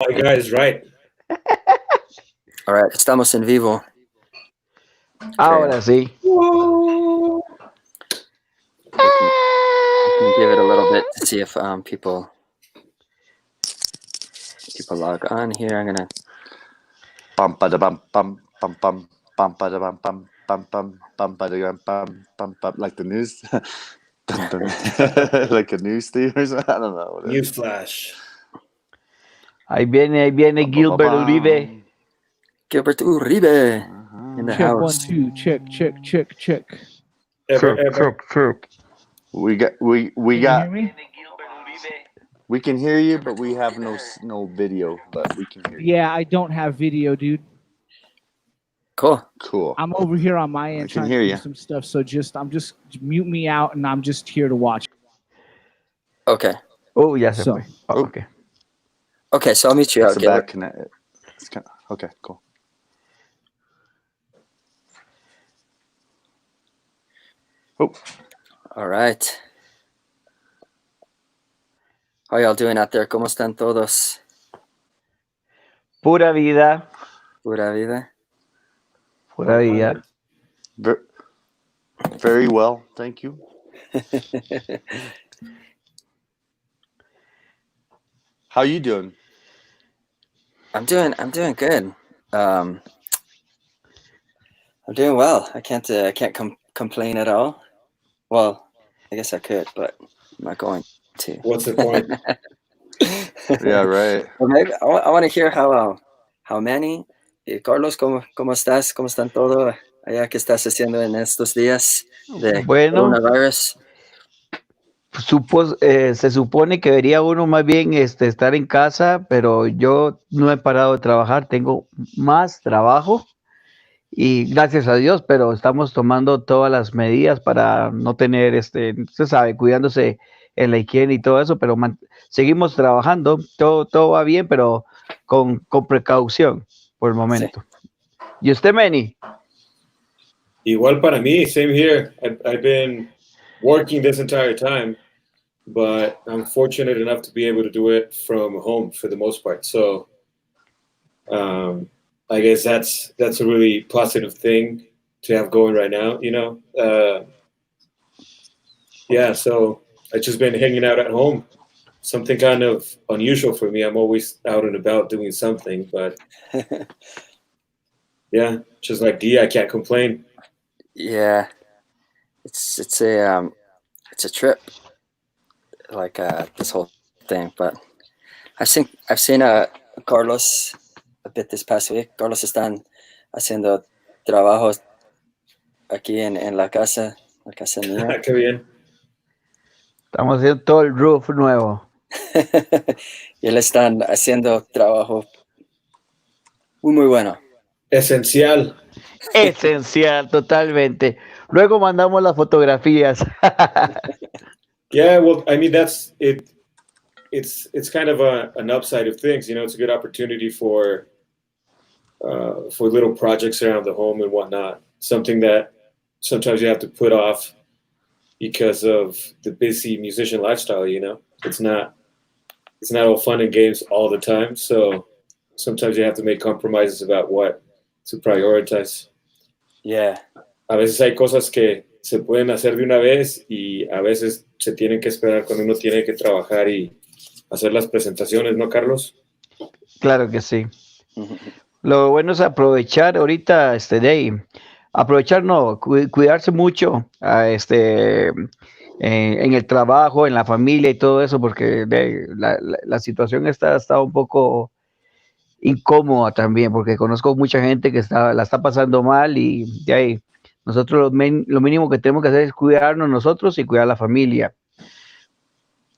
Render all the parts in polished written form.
My guy is right. All right, estamos en vivo. Ahora sí. We can give it a little bit to see if people log on here. I'm gonna. Bum ba da bum bum bum bum bum ba da bum bum bum bum ba da bum bum like the news. Dun, dun. Like a news theme or something. I don't know. What it is. Newsflash. Ahí viene Gilbert Uribe. Gilbert Uribe in the Check house. 1 2. Check. Ever. We got Can you hear me? we can hear you, but we have no video, but we can hear you. Yeah, I don't have video, dude. Cool. Cool. I'm over here on my end can trying hear to do ya. some stuff. So just mute me out, and I'm just here to watch. Okay. Oh, ya se So. fue. Oh, okay. Okay, so I'll meet you It's out, a bad Gilbert. connect. It's kind of, okay, cool. Oh, All right. How y'all doing out there? ¿Cómo están todos? Pura vida. Pura vida. Pura vida. very well, thank you. How you doing? I'm doing good. I'm doing well. I can't complain at all. Well, I guess I could, but I'm not going to. What's the point? Yeah, right. Well, maybe I want to hear how many. Carlos, ¿cómo estás? ¿Cómo están todo allá? ¿Qué estás haciendo en estos días de Bueno, coronavirus? se supone que debería uno más bien estar en casa, pero yo no he parado de trabajar, tengo más trabajo y gracias a Dios, pero estamos tomando todas las medidas para no tener, usted sabe, cuidándose en la higiene y todo eso, pero seguimos trabajando, todo va bien, pero con precaución por el momento. Sí. ¿Y usted, Manny? Igual para mí, same here. I've been working this entire time, but I'm fortunate enough to be able to do it from home for the most part. So I guess that's a really positive thing to have going right now, you know? Yeah, so I've just been hanging out at home. Something kind of unusual for me. I'm always out and about doing something, but yeah, just like D, I can't complain. Yeah, it's a trip, like this whole thing. But I've seen Carlos a bit this past week. Carlos están haciendo trabajos aquí en la casa mía. Qué bien. Estamos haciendo todo el roof nuevo. Y él están haciendo trabajo muy bueno. Esencial. Esencial, totalmente. Luego mandamos las fotografías. Yeah, well, I mean, that's it. It's kind of an upside of things, you know. It's a good opportunity for little projects around the home and whatnot. Something that sometimes you have to put off because of the busy musician lifestyle. You know, it's not all fun and games all the time. So sometimes you have to make compromises about what to prioritize. Yeah. A veces hay cosas que se pueden hacer de una vez y a veces se tienen que esperar cuando uno tiene que trabajar y hacer las presentaciones, ¿no, Carlos? Claro que sí. Lo bueno es aprovechar ahorita, aprovechar, no, cuidarse mucho, en el trabajo, en la familia y todo eso, porque la situación está un poco incómoda también, porque conozco mucha gente que la está pasando mal y de ahí nosotros lo mínimo que tenemos que hacer es cuidarnos nosotros y cuidar a la familia.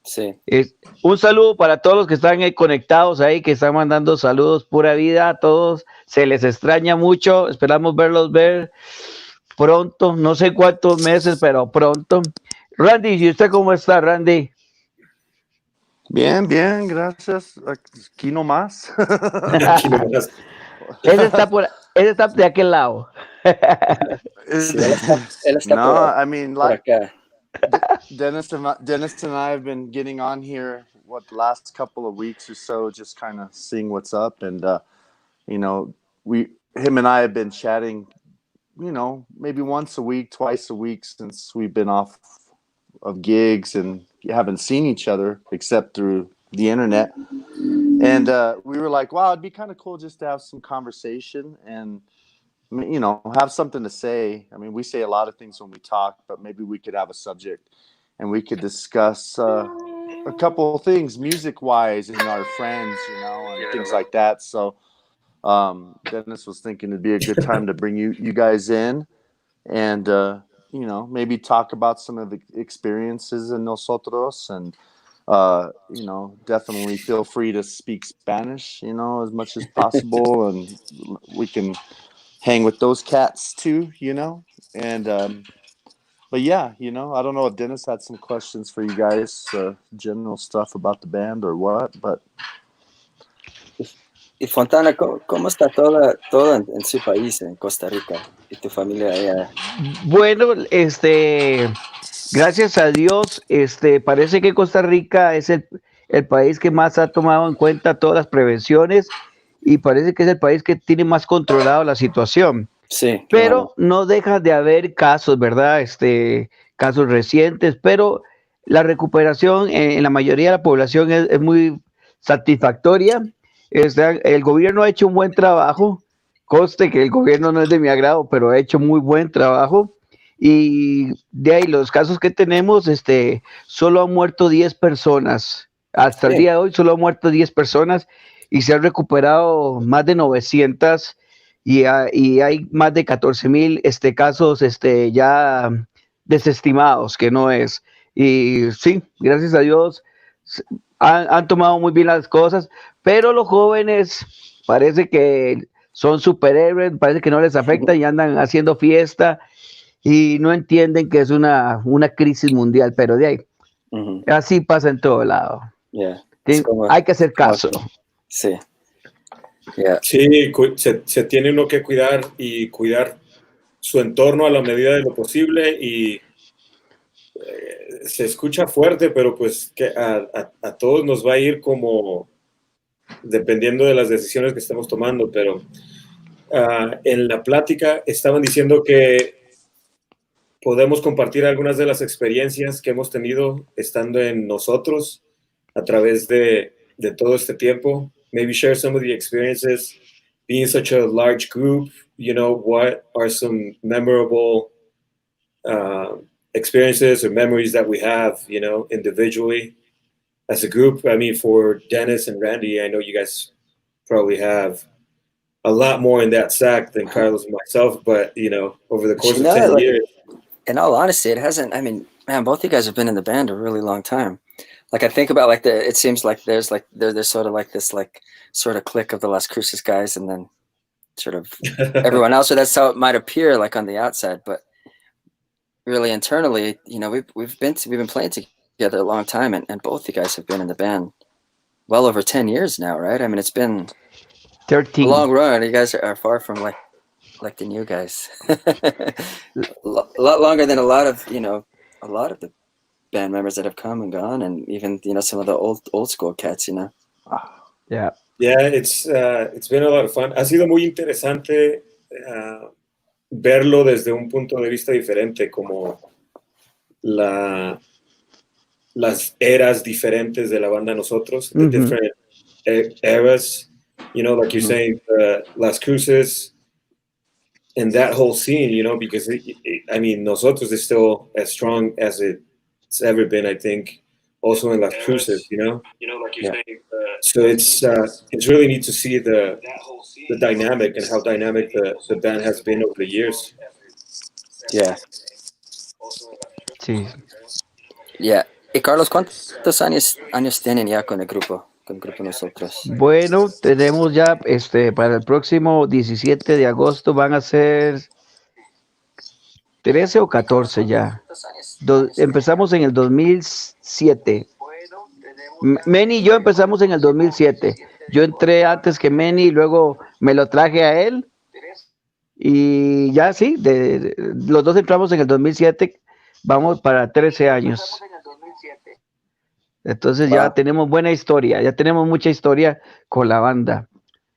Sí. Un saludo para todos los que están conectados ahí, que están mandando saludos, pura vida a todos. Se les extraña mucho. Esperamos ver pronto. No sé cuántos meses, pero pronto. Randy, ¿y usted cómo está, Randy? Bien, gracias. Aquí nomás. Él está de aquel lado. Sí, él está no, I mean, like acá. Dennis and I have been getting on here the last couple of weeks or so, just kind of seeing what's up, and him and I have been chatting, maybe once a week, twice a week since we've been off of gigs and haven't seen each other except through the internet. And we were like, wow, it'd be kind of cool just to have some conversation and, have something to say. I mean, we say a lot of things when we talk, but maybe we could have a subject and we could discuss a couple of things music-wise and our friends, and things like that. So Dennis was thinking it'd be a good time to bring you guys in and, maybe talk about some of the experiences in Nosotros, and definitely feel free to speak Spanish, as much as possible, and we can hang with those cats too, and but yeah, I don't know if Dennis had some questions for you guys, general stuff about the band or what, but Y Fontana, ¿cómo está todo en su país, en Costa Rica, y tu familia allá? Bueno, gracias a Dios, parece que Costa Rica es el país que más ha tomado en cuenta todas las prevenciones y parece que es el país que tiene más controlado la situación. Sí, Pero no deja de haber casos, ¿verdad? Casos recientes, pero la recuperación en la mayoría de la población es muy satisfactoria. El gobierno ha hecho un buen trabajo. Conste que el gobierno no es de mi agrado, pero ha hecho muy buen trabajo. Y de ahí los casos que tenemos, solo han muerto 10 personas. Hasta el día de hoy solo han muerto 10 personas y se han recuperado más de 900 y hay más de 14,000 casos ya desestimados, que no es. Y sí, gracias a Dios han tomado muy bien las cosas, pero los jóvenes parece que son superhéroes, parece que no les afecta y andan haciendo fiesta y no entienden que es una crisis mundial, pero de ahí, así pasa en todo lado. Hay que hacer caso. Sí. Yeah. Sí, se tiene uno que cuidar y cuidar su entorno a la medida de lo posible y se escucha fuerte, pero pues que a todos nos va a ir como dependiendo de las decisiones que estemos tomando, pero en la plática estaban diciendo que podemos compartir algunas de las experiencias que hemos tenido estando en Nosotros a través de todo este tiempo. Maybe share some of the experiences being such a large group. What are some memorable experiences or memories that we have, individually as a group? I mean, for Dennis and Randy, I know you guys probably have a lot more in that sack than Carlos and myself, but, over the course of 10 years. In all honesty, it hasn't. I mean, man, both you guys have been in the band a really long time. Like, I think about it seems like there's sort of like this sort of clique of the Las Cruces guys, and then sort of everyone else. So that's how it might appear like on the outside, but really internally, we've been playing together a long time, and both you guys have been in the band well over 10 years now, right? I mean, it's been 13. a long run. You guys are far from like the new guys. A lot longer than a lot of the band members that have come and gone, and even some of the old school cats. Yeah. Yeah, it's been a lot of fun. Ha sido muy interesante verlo desde un punto de vista diferente, como las eras diferentes de la banda Nosotros, the different eras, like you're saying, Las Cruces, and that whole scene, because I mean, Nosotros is still as strong as it's ever been, I think, also in Las Cruces, like you're saying. So it's really neat to see the dynamic and how dynamic the band has been over the years. Yeah. Sí. Yeah. Y Carlos, ¿cuántos años tienen ya con el grupo Nosotros? Bueno, tenemos ya para el próximo 17 de agosto van a ser 13 o 14 ya. Empezamos en el 2007. Manny y yo empezamos en el 2007. Yo entré antes que Manny y luego me lo traje a él. Y ya sí, los dos entramos en el 2007. Vamos para 13 años. Entonces Wow. ya tenemos buena historia, ya tenemos mucha historia con la banda.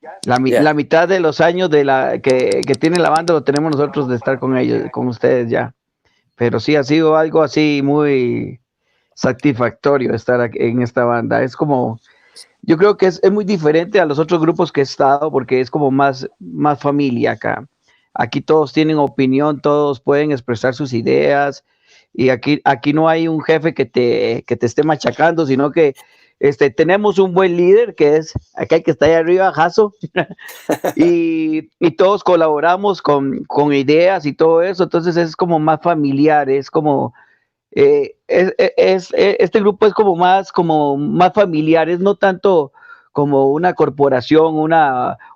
Yeah. La mitad de los años que tiene la banda lo tenemos nosotros de estar con ellos, con ustedes ya. Pero sí ha sido algo así muy satisfactorio estar en esta banda. Es como, yo creo que es muy diferente a los otros grupos que he estado porque es como más familia acá. Aquí todos tienen opinión, todos pueden expresar sus ideas y aquí no hay un jefe que te esté machacando, sino que tenemos un buen líder que es acá el que está ahí arriba, Jaso, y todos colaboramos con ideas y todo eso, entonces es como más familiar, es como este grupo es como más familiar, es no tanto como una corporación,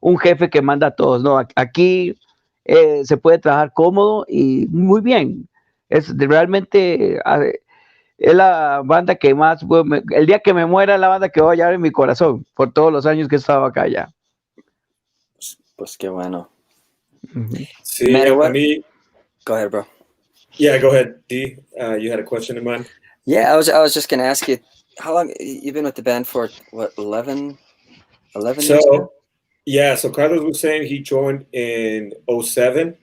un jefe que manda a todos, no, aquí se puede trabajar cómodo y muy bien. Realmente es la banda que más, el día que me muera, la banda que voy a llevar en mi corazón, por todos los años que he estado acá ya. Pues qué bueno. Uh-huh. Sí, Matter I what. mean, Go ahead, bro. yeah, go ahead, D. You had a question in mind? Yeah, I was just gonna ask you, how long you've been with the band for? What, 11 years now? So, yeah, so Carlos was saying he joined in '07,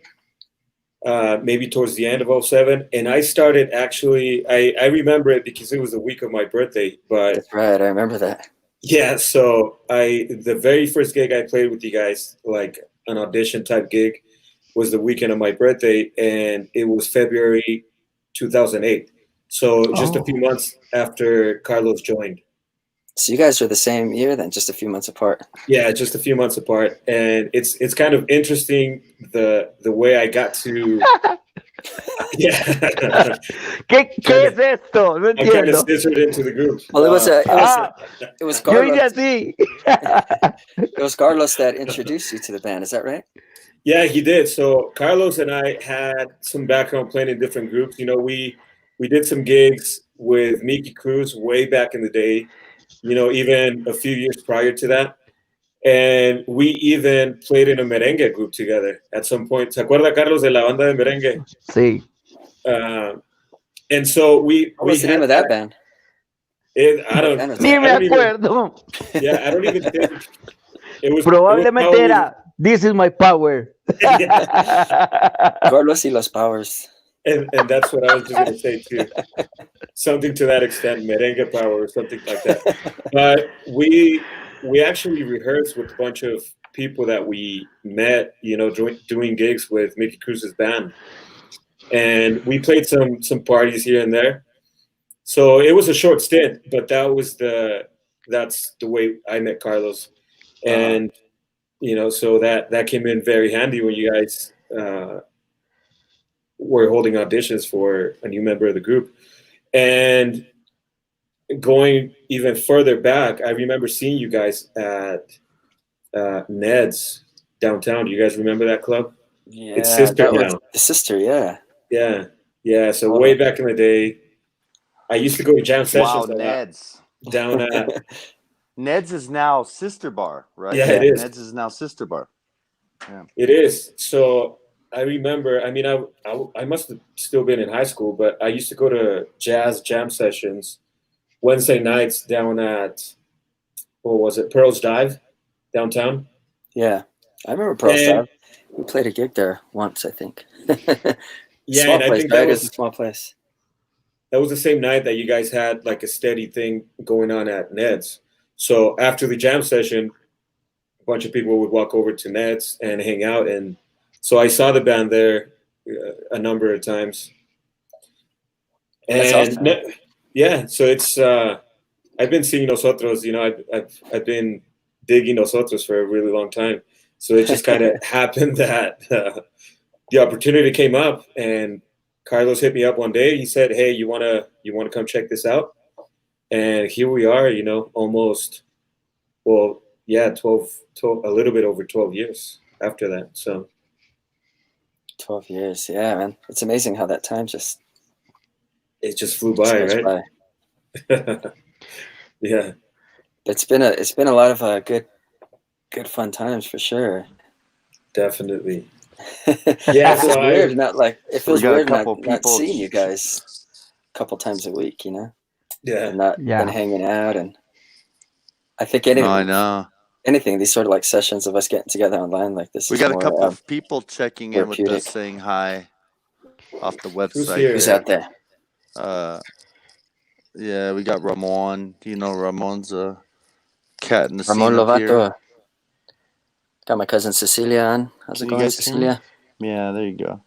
maybe towards the end of '07. And I started actually, I remember it because it was the week of my birthday. But That's right, I remember that. yeah, so the very first gig I played with you guys, like an audition type gig, was the weekend of my birthday, and it was February 2008. So just a few months after Carlos joined. So you guys are the same year then, just a few months apart. Yeah, just a few months apart, and it's kind of interesting the way I got to. Yeah. ¿Qué es esto? No I kind of entiendo. scissored into the group. Well, it was Yo hice Carlos. así. It was Carlos that introduced you to the band. Is that right? Yeah, he did. So Carlos and I had some background playing in different groups. You know, we did some gigs with Mickey Cruz way back in the day. You know, even a few years prior to that. And we even played in a merengue group together at some point. ¿Se acuerda, Carlos, de la banda de merengue? Sí. And so we What was the name of that band? I don't Ni me acuerdo. Yeah, I don't even think it was. Probablemente era This is my power. Carlos y los Powers. And that's what I was just going to say too. Something to that extent, merengue power or something like that. But we actually rehearsed with a bunch of people that we met, you know, doing gigs with Mickey Cruz's band. And we played some parties here and there. So it was a short stint, but that's the way I met Carlos. And you know, so that came in very handy when you guys were holding auditions for a new member of the group. And going even further back, I remember seeing you guys at Ned's downtown. Do you guys remember that club? Yeah, It's Sister now. The Sister, yeah. Yeah. So way back in the day, I used to go to jam sessions. Wow, Ned's. Down at Ned's is now Sister Bar, right? Yeah, it is. Ned's is now Sister Bar. Yeah. It is. So I remember, I mean, I must have still been in high school, but I used to go to jazz jam sessions Wednesday nights down at, what was it, Pearl's Dive downtown? Yeah, I remember Pearl's Dive. We played a gig there once, I think. Yeah, small and place, I think right? that It was was a small place. That was the same night that you guys had like a steady thing going on at Ned's. So after the jam session, a bunch of people would walk over to Ned's and hang out. And so I saw the band there a number of times. That's And awesome. yeah, so it's I've been seeing Nosotros. You know, I've been digging Nosotros for a really long time. So it just kind of happened that the opportunity came up, and Carlos hit me up one day. He said, "Hey, you wanna come check this out?" And here we are. You know, almost, well, yeah, 12, a little bit over 12 years after that. So 12 years, yeah, man. It's amazing how that time just flew by, right? By. Yeah, it's been a lot of good fun times for sure. Definitely. Yeah, it feels weird not seeing you guys a couple times a week, you know. Yeah. and not Yeah. been hanging out. And I think No, I know. anything, these sort of like sessions of us getting together online like this We is got a more couple of people checking in with us, therapeutic. saying hi off the Who's website. here? Who's out there? Yeah, we got Ramon. Do you know Ramon's a cat in the Ramon scene up here? Lovato. Got my cousin Cecilia on. How's Can it you going, guys hear me? Cecilia? Yeah, there you go.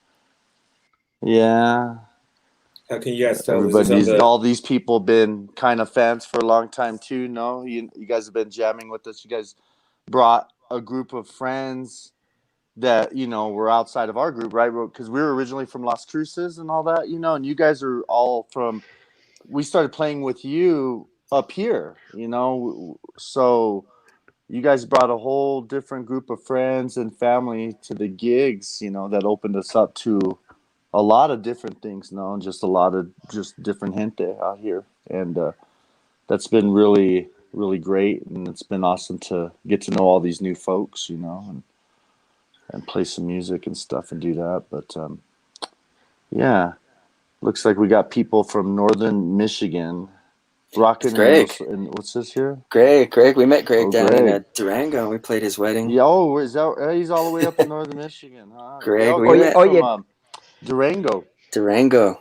Yeah, How can you guys tell? Is this on everybody's the? all these people been kind of fans for a long time too. No, you guys have been jamming with us. You guys brought a group of friends that were outside of our group, right? Because we were originally from Las Cruces and all that, and you guys are all from. We started playing with you up here, so you guys brought a whole different group of friends and family to the gigs, that opened us up to a lot of different things, and just a lot of just different gente out here, and that's been really, really great, and it's been awesome to get to know all these new folks, and play some music and stuff and do that. But yeah, looks like we got people from northern Michigan rocking in Greg. what's this here? Greg. We met Greg Oh, down in Greg. Durango, and we played his wedding. Yeah, oh, is that he's all the way up in northern Michigan, huh? Greg, Oh, we you're met from Durango. Durango.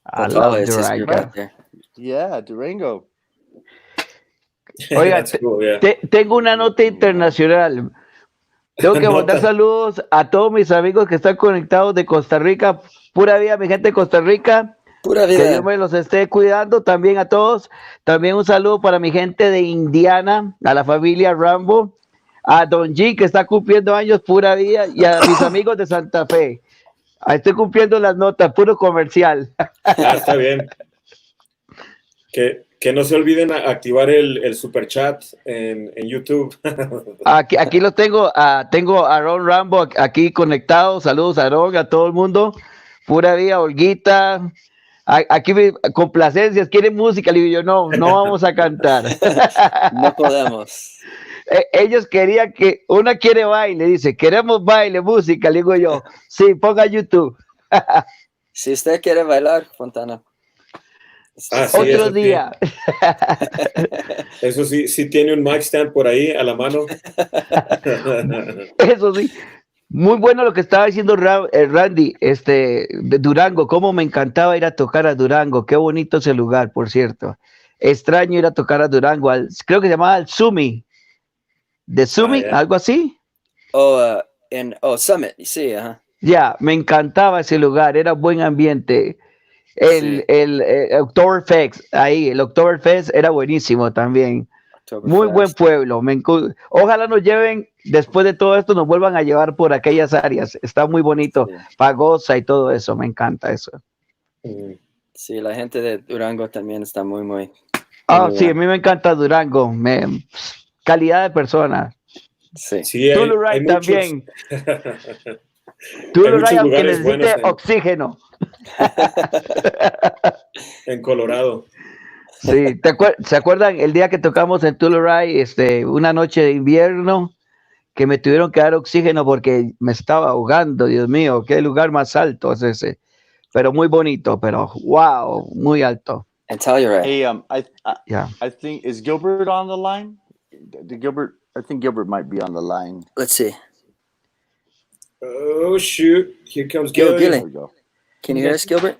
I Potala love is his group Durango. out there. Yeah, Durango. Oiga, That's cool. Yeah. tengo una nota internacional. Tengo que mandar Nota. saludos a todos mis amigos que están conectados de Costa Rica. Pura vida, mi gente de Costa Rica. Pura Que vida. Dios me los esté cuidando también a todos. También un saludo para mi gente de Indiana, a la familia Rambo, a Don G, que está cumpliendo años, pura vida, y a mis amigos de Santa Fe. Ahí estoy cumpliendo las notas, puro comercial. Está bien. Que no se olviden activar el super chat en YouTube. Aquí lo tengo, tengo a Ron Rambo aquí conectado. Saludos a Ron, a todo el mundo. Pura vida, Olguita. Aquí complacencias, quieren música. Le digo yo, no vamos a cantar. No podemos. Ellos querían que, una quiere baile, dice, queremos baile, música. Le digo yo, sí, ponga YouTube. Si usted quiere bailar, Fontana. Sí, Otro eso día. Eso sí, sí tiene un mic stand por ahí a la mano. Eso sí. Muy bueno lo que estaba diciendo Randy, de Durango, cómo me encantaba ir a tocar a Durango, qué bonito ese lugar, por cierto. Extraño ir a tocar a Durango, creo que se llamaba el Sumi, de Sumi, yeah. algo así. Summit, sí, ajá. Ya, me encantaba ese lugar, era buen ambiente. El Oktoberfest, ahí, el Oktoberfest era buenísimo también. Muy buen pueblo. Ojalá nos lleven, después de todo esto, nos vuelvan a llevar por aquellas áreas. Está muy bonito. Sí. Pagosa y todo eso. Me encanta eso. Sí, la gente de Durango también está muy, muy. Sí, a mí me encanta Durango. Calidad de persona. Sí. Sí, Tuluray hay muchos. también. Tuluray, aunque necesite oxígeno. En Colorado. Sí, ¿se acuerdan el día que tocamos en Tuluray, una noche de invierno, que me tuvieron que dar oxígeno porque me estaba ahogando? Dios mío, qué lugar más alto es ese. Pero muy bonito, pero wow, muy alto. And Telluride. Hey, Yeah. I think, is Gilbert on the line? I think Gilbert might be on the line. Let's see. Oh shoot! Here comes Gil. Gilly. There we go. Can you hear us, Gilbert?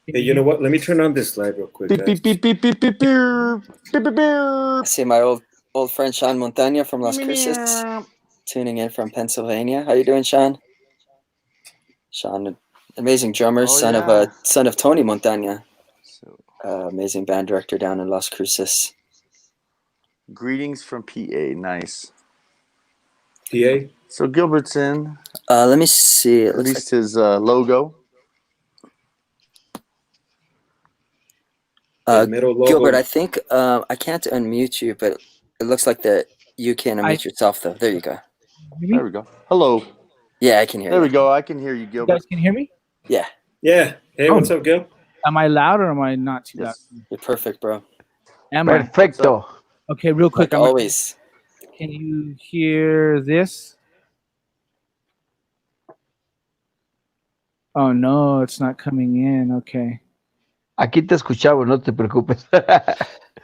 Hey, you know what? Let me turn on this live real quick. Beep, beep, beep, beep, beep, beep, beep, beep, beep, I beep. see my old friend Sean Montana from Las Cruces tuning in from Pennsylvania. How you doing, Sean? Sean, amazing drummer, son of Tony Montana. Amazing band director down in Las Cruces. Greetings from PA. Nice. PA. So Gilbert's in. Let me see. At least his logo. Gilbert, I think I can't unmute you, but it looks like that you can unmute yourself, though. There you go. There we go. Hello. Yeah, I can hear you. There we go. I can hear you, Gilbert. You guys can hear me? Yeah. Yeah. Hey, what's up, Gil? Am I loud or am I not too loud? You're perfect, bro. Am I? Perfecto. Okay, real quick. Like always. Can you hear this? Oh no, it's not coming in. Okay. Aquí te escuchamos, no te preocupes.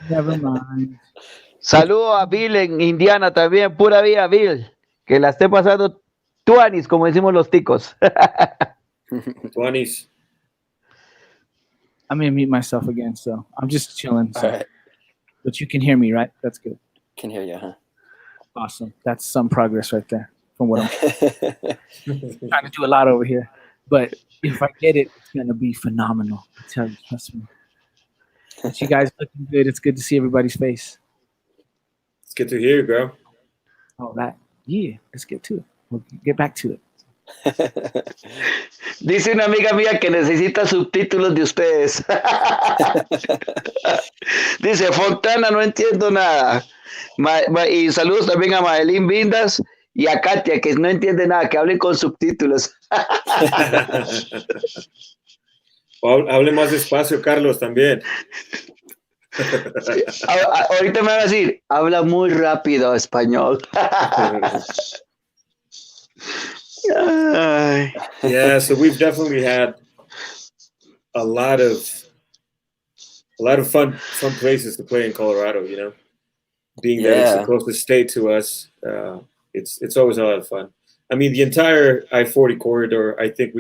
Never mind. Saludo a Bill en Indiana también, pura vida, Bill. Que la esté pasando tuanis, como decimos los ticos. 20s. I'm gonna mute myself again, so I'm just chilling. So. All right. But you can hear me, right? That's good. Can hear you, huh? Awesome. That's some progress right there from what I'm trying to do a lot over here. But if I get it, it's gonna be phenomenal. I tell you, trust me. But you guys looking good. It's good to see everybody's face. It's good to hear you, bro. All right. Yeah, let's get to it. We'll get back to it. Dice una amiga mía que necesita subtítulos de ustedes. Dice, Fontana, no entiendo nada. Y saludos también a Madeline Vindas y a Katia, que no entiende nada, que hablen con subtítulos. Hable más despacio, Carlos, también. Ahorita me va a decir, habla muy rápido español. Yeah, so we've definitely had a lot of fun places to play in Colorado, you know. Being that it's the closest state to us, it's always a lot of fun. I mean, the entire I-40 corridor, I think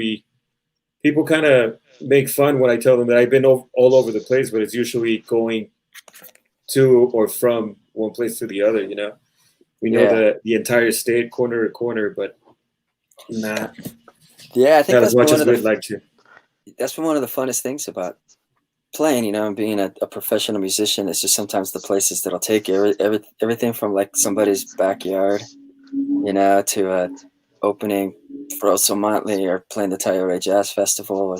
people kind of make fun when I tell them that I've been all over the place, but it's usually going to or from one place to the other, you know. We know the entire state corner to corner, but not. Yeah, I think not that's as much been as we'd like to. That's been one of the funnest things about playing, you know, and being a professional musician. It's just sometimes the places that'll take you, everything from like somebody's backyard, you know, to opening for Oso Motley or playing the Tayore Jazz Festival, or,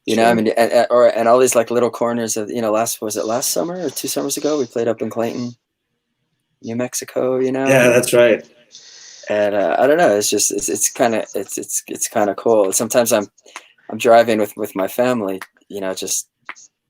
you know, I mean, and all these like little corners of, you know, last summer or 2 summers ago, we played up in Clayton, New Mexico, you know. Yeah, that's right. And I don't know, it's just it's kind of cool. Sometimes I'm driving with my family, you know, just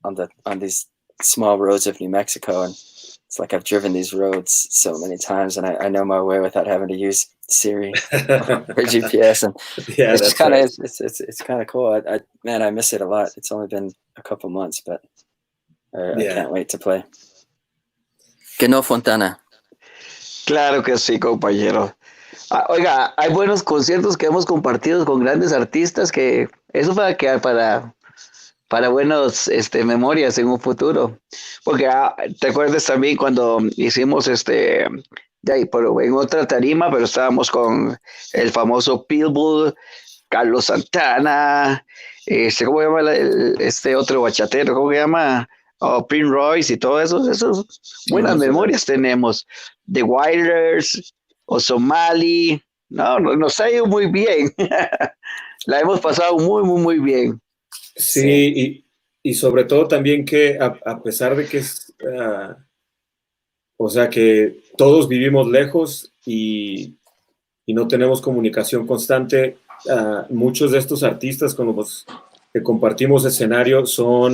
on these small roads of New Mexico, and it's like I've driven these roads so many times, and I know my way without having to use Siri or GPS, and yeah, it's that's just kind of right. it's kind of cool. I miss it a lot. It's only been a couple months, but I can't wait to play. Que no, Fontana. Claro que sí, compañero. Oiga, hay buenos conciertos que hemos compartido con grandes artistas que eso va a quedar para buenos memorias en un futuro. Porque te acuerdas también cuando hicimos de ahí, pero en otra tarima, pero estábamos con el famoso Pitbull, Carlos Santana, ¿cómo se llama este otro bachatero? ¿Cómo se llama? Prince Royce y todo eso. Buenas memorias tenemos. The Wailers, o Somali. No, nos ha ido muy bien. La hemos pasado muy, muy, muy bien. Sí, y sobre todo también que a pesar de que es, o sea, que todos vivimos lejos y no tenemos comunicación constante, muchos de estos artistas con los que compartimos escenario son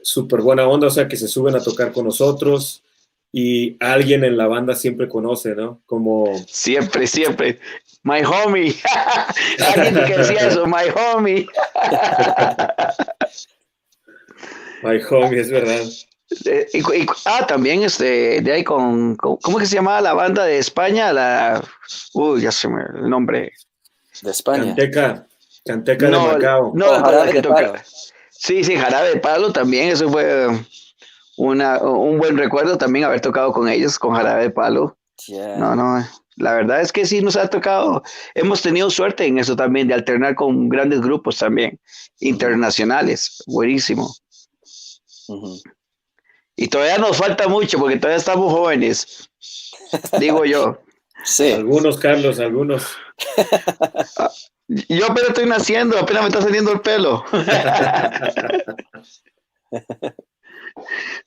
súper buena onda, o sea, que se suben a tocar con nosotros y alguien en la banda siempre conoce, ¿no? Como... Siempre, siempre. My homie. Alguien que decía eso, my homie. My homie, es verdad. También de ahí ¿cómo que se llamaba la banda de España? Ya se me el nombre. De España. Canteca de Macao. No, Jarabe de Palo. Sí, Jarabe de Palo también, eso fue un buen recuerdo también haber tocado con ellos, con Jarabe de Palo. Yeah. No, la verdad es que sí nos ha tocado, hemos tenido suerte en eso también, de alternar con grandes grupos también, internacionales, buenísimo. Y todavía nos falta mucho porque todavía estamos jóvenes, digo yo. Sí. Algunos, Carlos, algunos. Yo apenas estoy naciendo, apenas me está saliendo el pelo.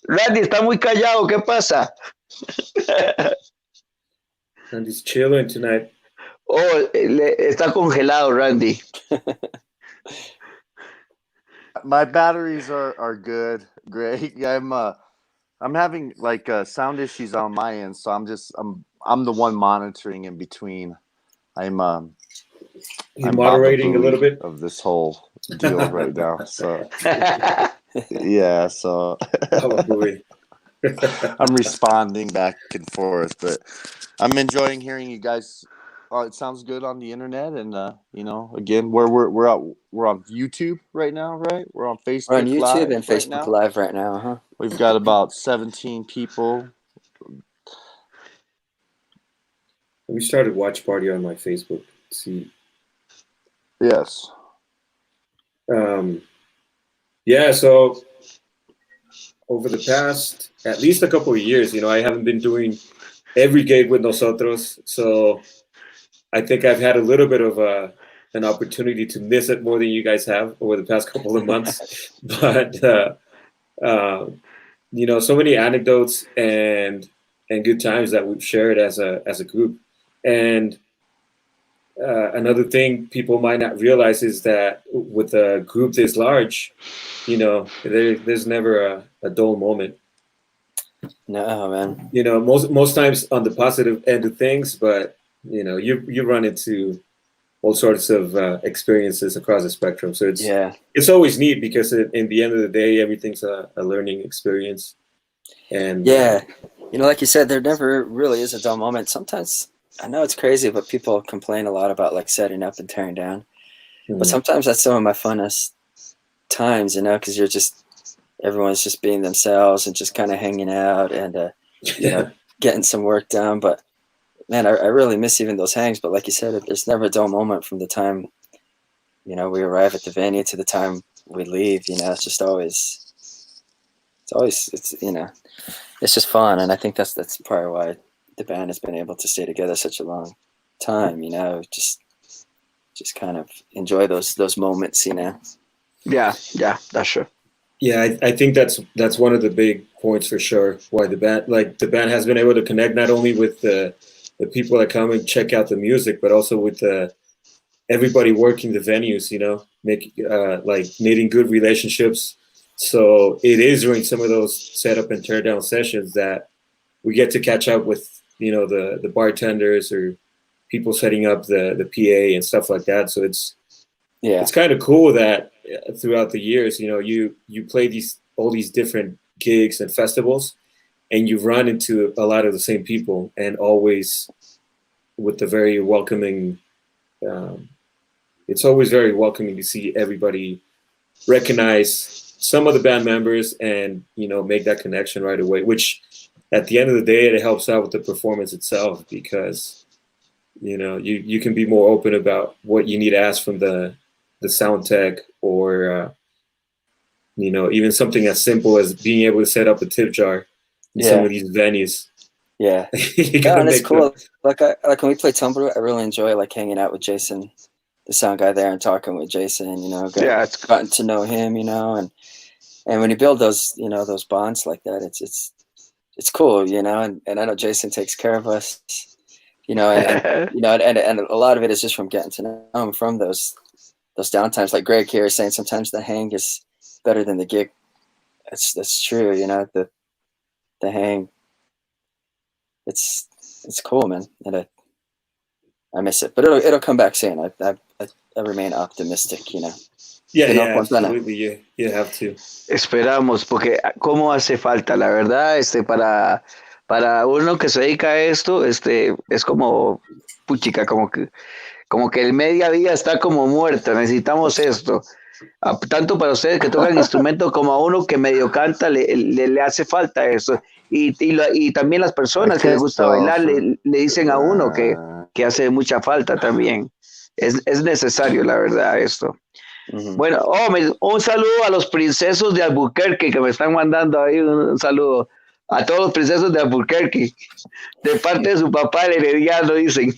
Randy está muy callado, ¿qué pasa? Randy's chilling tonight. Está congelado, Randy. My batteries are good, great. I'm having like sound issues on my end, so I'm the one monitoring in between. I'm moderating a little bit of this whole deal right now. So yeah, so Probably. I'm responding back and forth, but I'm enjoying hearing you guys. It sounds good on the internet, and again, we're on YouTube right now, right? We're on We're on Facebook YouTube Live and right Facebook now. Live right now, huh? We've got about 17 people. We started watch party on my Facebook. See, Yes. yeah. So over the past at least a couple of years, I haven't been doing every gig with Nosotros, so I think I've had a little bit of an opportunity to miss it more than you guys have over the past couple of months. But so many anecdotes and good times that we've shared as a group. And another thing people might not realize is that with a group this large, there's never a dull moment. No, man. Most times on the positive end of things, but you run into all sorts of experiences across the spectrum. So it's always neat because in the end of the day, everything's a learning experience. And yeah, like you said, there never really is a dull moment. Sometimes I know it's crazy, but people complain a lot about like setting up and tearing down. But sometimes that's some of my funnest times, because everyone's just being themselves and just kind of hanging out and getting some work done. But man, I really miss even those hangs. But like you said, there's never a dull moment from the time we arrive at the venue to the time we leave. It's just fun, and I think that's part of why the band has been able to stay together such a long time. Just kind of enjoy those moments. Yeah, that's true. Yeah, I think that's one of the big points for sure. Why the band has been able to connect not only with the people that come and check out the music, but also with everybody working the venues. Knitting good relationships. So it is during some of those setup and tear down sessions that we get to catch up with the bartenders or people setting up the PA and stuff like that. So it's kind of cool that throughout the years, you play all these different gigs and festivals, and you run into a lot of the same people, and always with the very welcoming. It's always very welcoming to see everybody recognize some of the band members and make that connection right away. Which, at the end of the day, it helps out with the performance itself because you can be more open about what you need to ask from the sound tech, or even something as simple as being able to set up a tip jar in some of these venues. Yeah, and it's cool. Like when we play Tumblr, I really enjoy like hanging out with Jason, the sound guy there, and talking with Jason. It's gotten to know him. And when you build those those bonds like that, it's cool. And I know Jason takes care of us. And a lot of it is just from getting to know him from those downtimes. Like Greg here is saying, sometimes the hang is better than the gig. That's true. The hang. It's cool, man, and I miss it, but it'll come back soon. I remain optimistic. Yeah, absolutely. You have to. Esperamos, porque cómo hace falta, la verdad, para uno que se dedica a esto, es como puchica, como que el media vida está como muerta. Necesitamos esto. Tanto para ustedes que tocan instrumento como a uno que medio canta le hace falta eso, y también las personas que les gusta bailar le dicen a uno que hace mucha falta también. Es necesario, la verdad, esto. Bueno, un saludo a los princesos de Albuquerque que me están mandando ahí un saludo a todos los princesos de Albuquerque de parte de su papá, el herediano, dicen.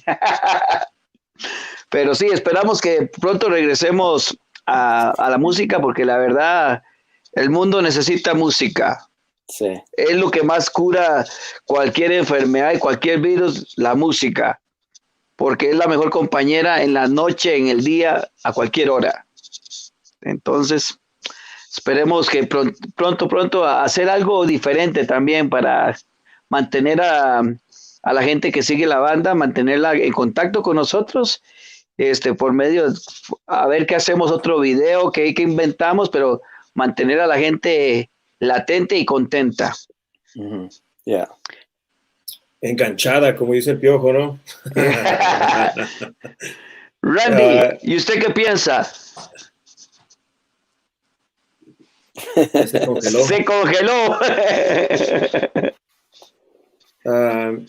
Pero sí, esperamos que pronto regresemos a la música, porque la verdad el mundo necesita música. Sí. Es lo que más cura cualquier enfermedad y cualquier virus, la música, porque es la mejor compañera en la noche, en el día, a cualquier hora. Entonces esperemos que pronto hacer algo diferente también para mantener a la gente que sigue la banda, mantenerla en contacto con nosotros por medio, a ver qué hacemos otro video, qué inventamos, pero mantener a la gente latente y contenta. Mm-hmm. Yeah. Enganchada, como dice el piojo, ¿no? Randy, ¿y usted qué piensa? Se congeló. Se congeló.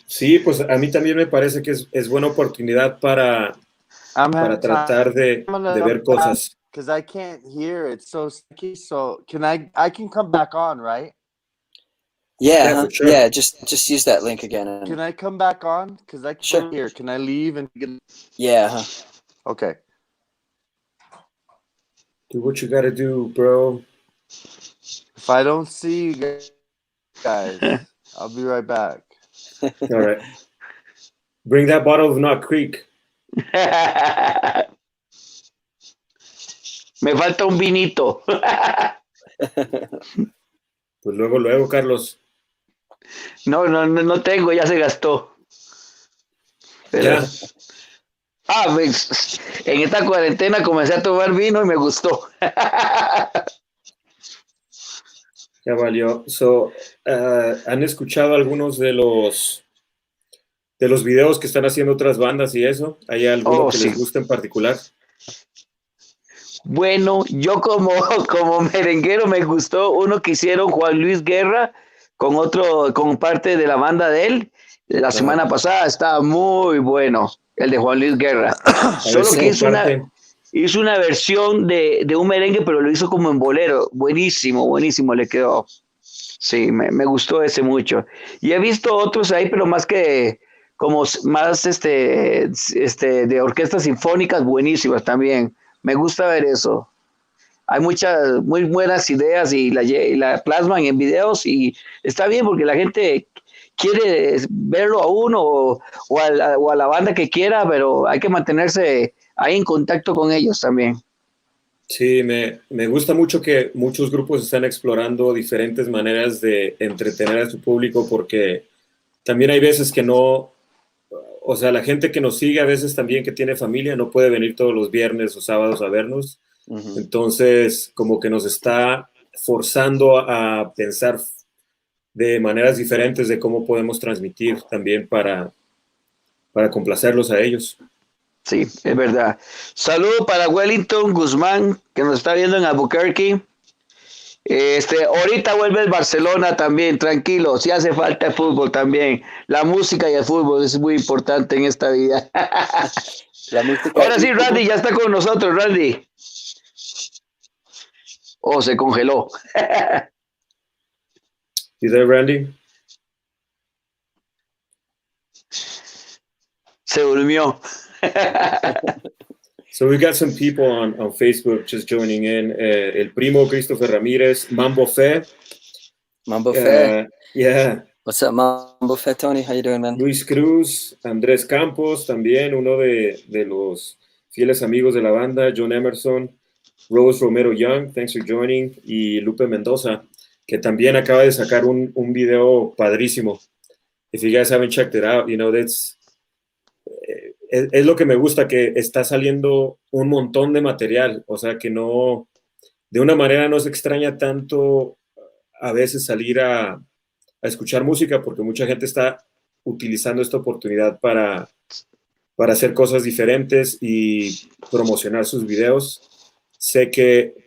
Sí, pues a mí también me parece que es buena oportunidad para tratar de ver cosas. Because I can't hear. It's so sticky. So I can come back on, right? Yeah, Yeah, for sure. yeah. Just use that link again. And, Can I come back on? Because I can't Sure. hear. Can I leave and get... yeah. Okay. Do what you gotta do, bro. If I don't see you guys, I'll be right back. All right. Bring that bottle of Knot Creek. Me falta un vinito. Pues luego, Carlos. No tengo, ya se gastó. Pero, Ya. En esta cuarentena comencé a tomar vino y me gustó. Ya valió. ¿Han escuchado algunos de los videos que están haciendo otras bandas y eso? ¿Hay alguno que les guste en particular? Bueno, yo como merenguero me gustó uno que hicieron Juan Luis Guerra con parte de la banda de él. La semana pasada estaba muy bueno, el de Juan Luis Guerra. Solo que hizo una versión de un merengue, pero lo hizo como en bolero. Buenísimo le quedó. Sí, me gustó ese mucho. Y he visto otros ahí, pero más de orquestas sinfónicas buenísimas también. Me gusta ver eso. Hay muchas muy buenas ideas y la plasman en videos y está bien porque la gente quiere verlo a uno o a la banda que quiera, pero hay que mantenerse ahí en contacto con ellos también. Sí, me gusta mucho que muchos grupos están explorando diferentes maneras de entretener a su público porque también hay veces que no, o sea, la gente que nos sigue a veces también que tiene familia no puede venir todos los viernes o sábados a vernos. Uh-huh. Entonces, como que nos está forzando a pensar de maneras diferentes de cómo podemos transmitir también para complacerlos a ellos. Sí, es verdad. Saludo para Wellington Guzmán, que nos está viendo en Albuquerque. Ahorita vuelve el Barcelona también, tranquilo, si hace falta el fútbol también. La música y el fútbol es muy importante en esta vida. La música. Ahora sí, Randy ya está con nosotros, Randy. Oh, se congeló. You there, Randy? Se durmió. So we got some people on Facebook just joining in. El primo Christopher Ramírez, Mambo Fe. Mambo Fe. Yeah. What's up, Mambo Fe, Tony? How you doing, man? Luis Cruz, Andrés Campos, también uno de los fieles amigos de la banda, John Emerson, Rose Romero Young, thanks for joining, y Lupe Mendoza, que también acaba de sacar un video padrísimo. If you guys haven't checked it out, you know, es lo que me gusta, que está saliendo un montón de material, o sea, que no, de una manera no se extraña tanto a veces salir a escuchar música, porque mucha gente está utilizando esta oportunidad para hacer cosas diferentes y promocionar sus videos. Sé que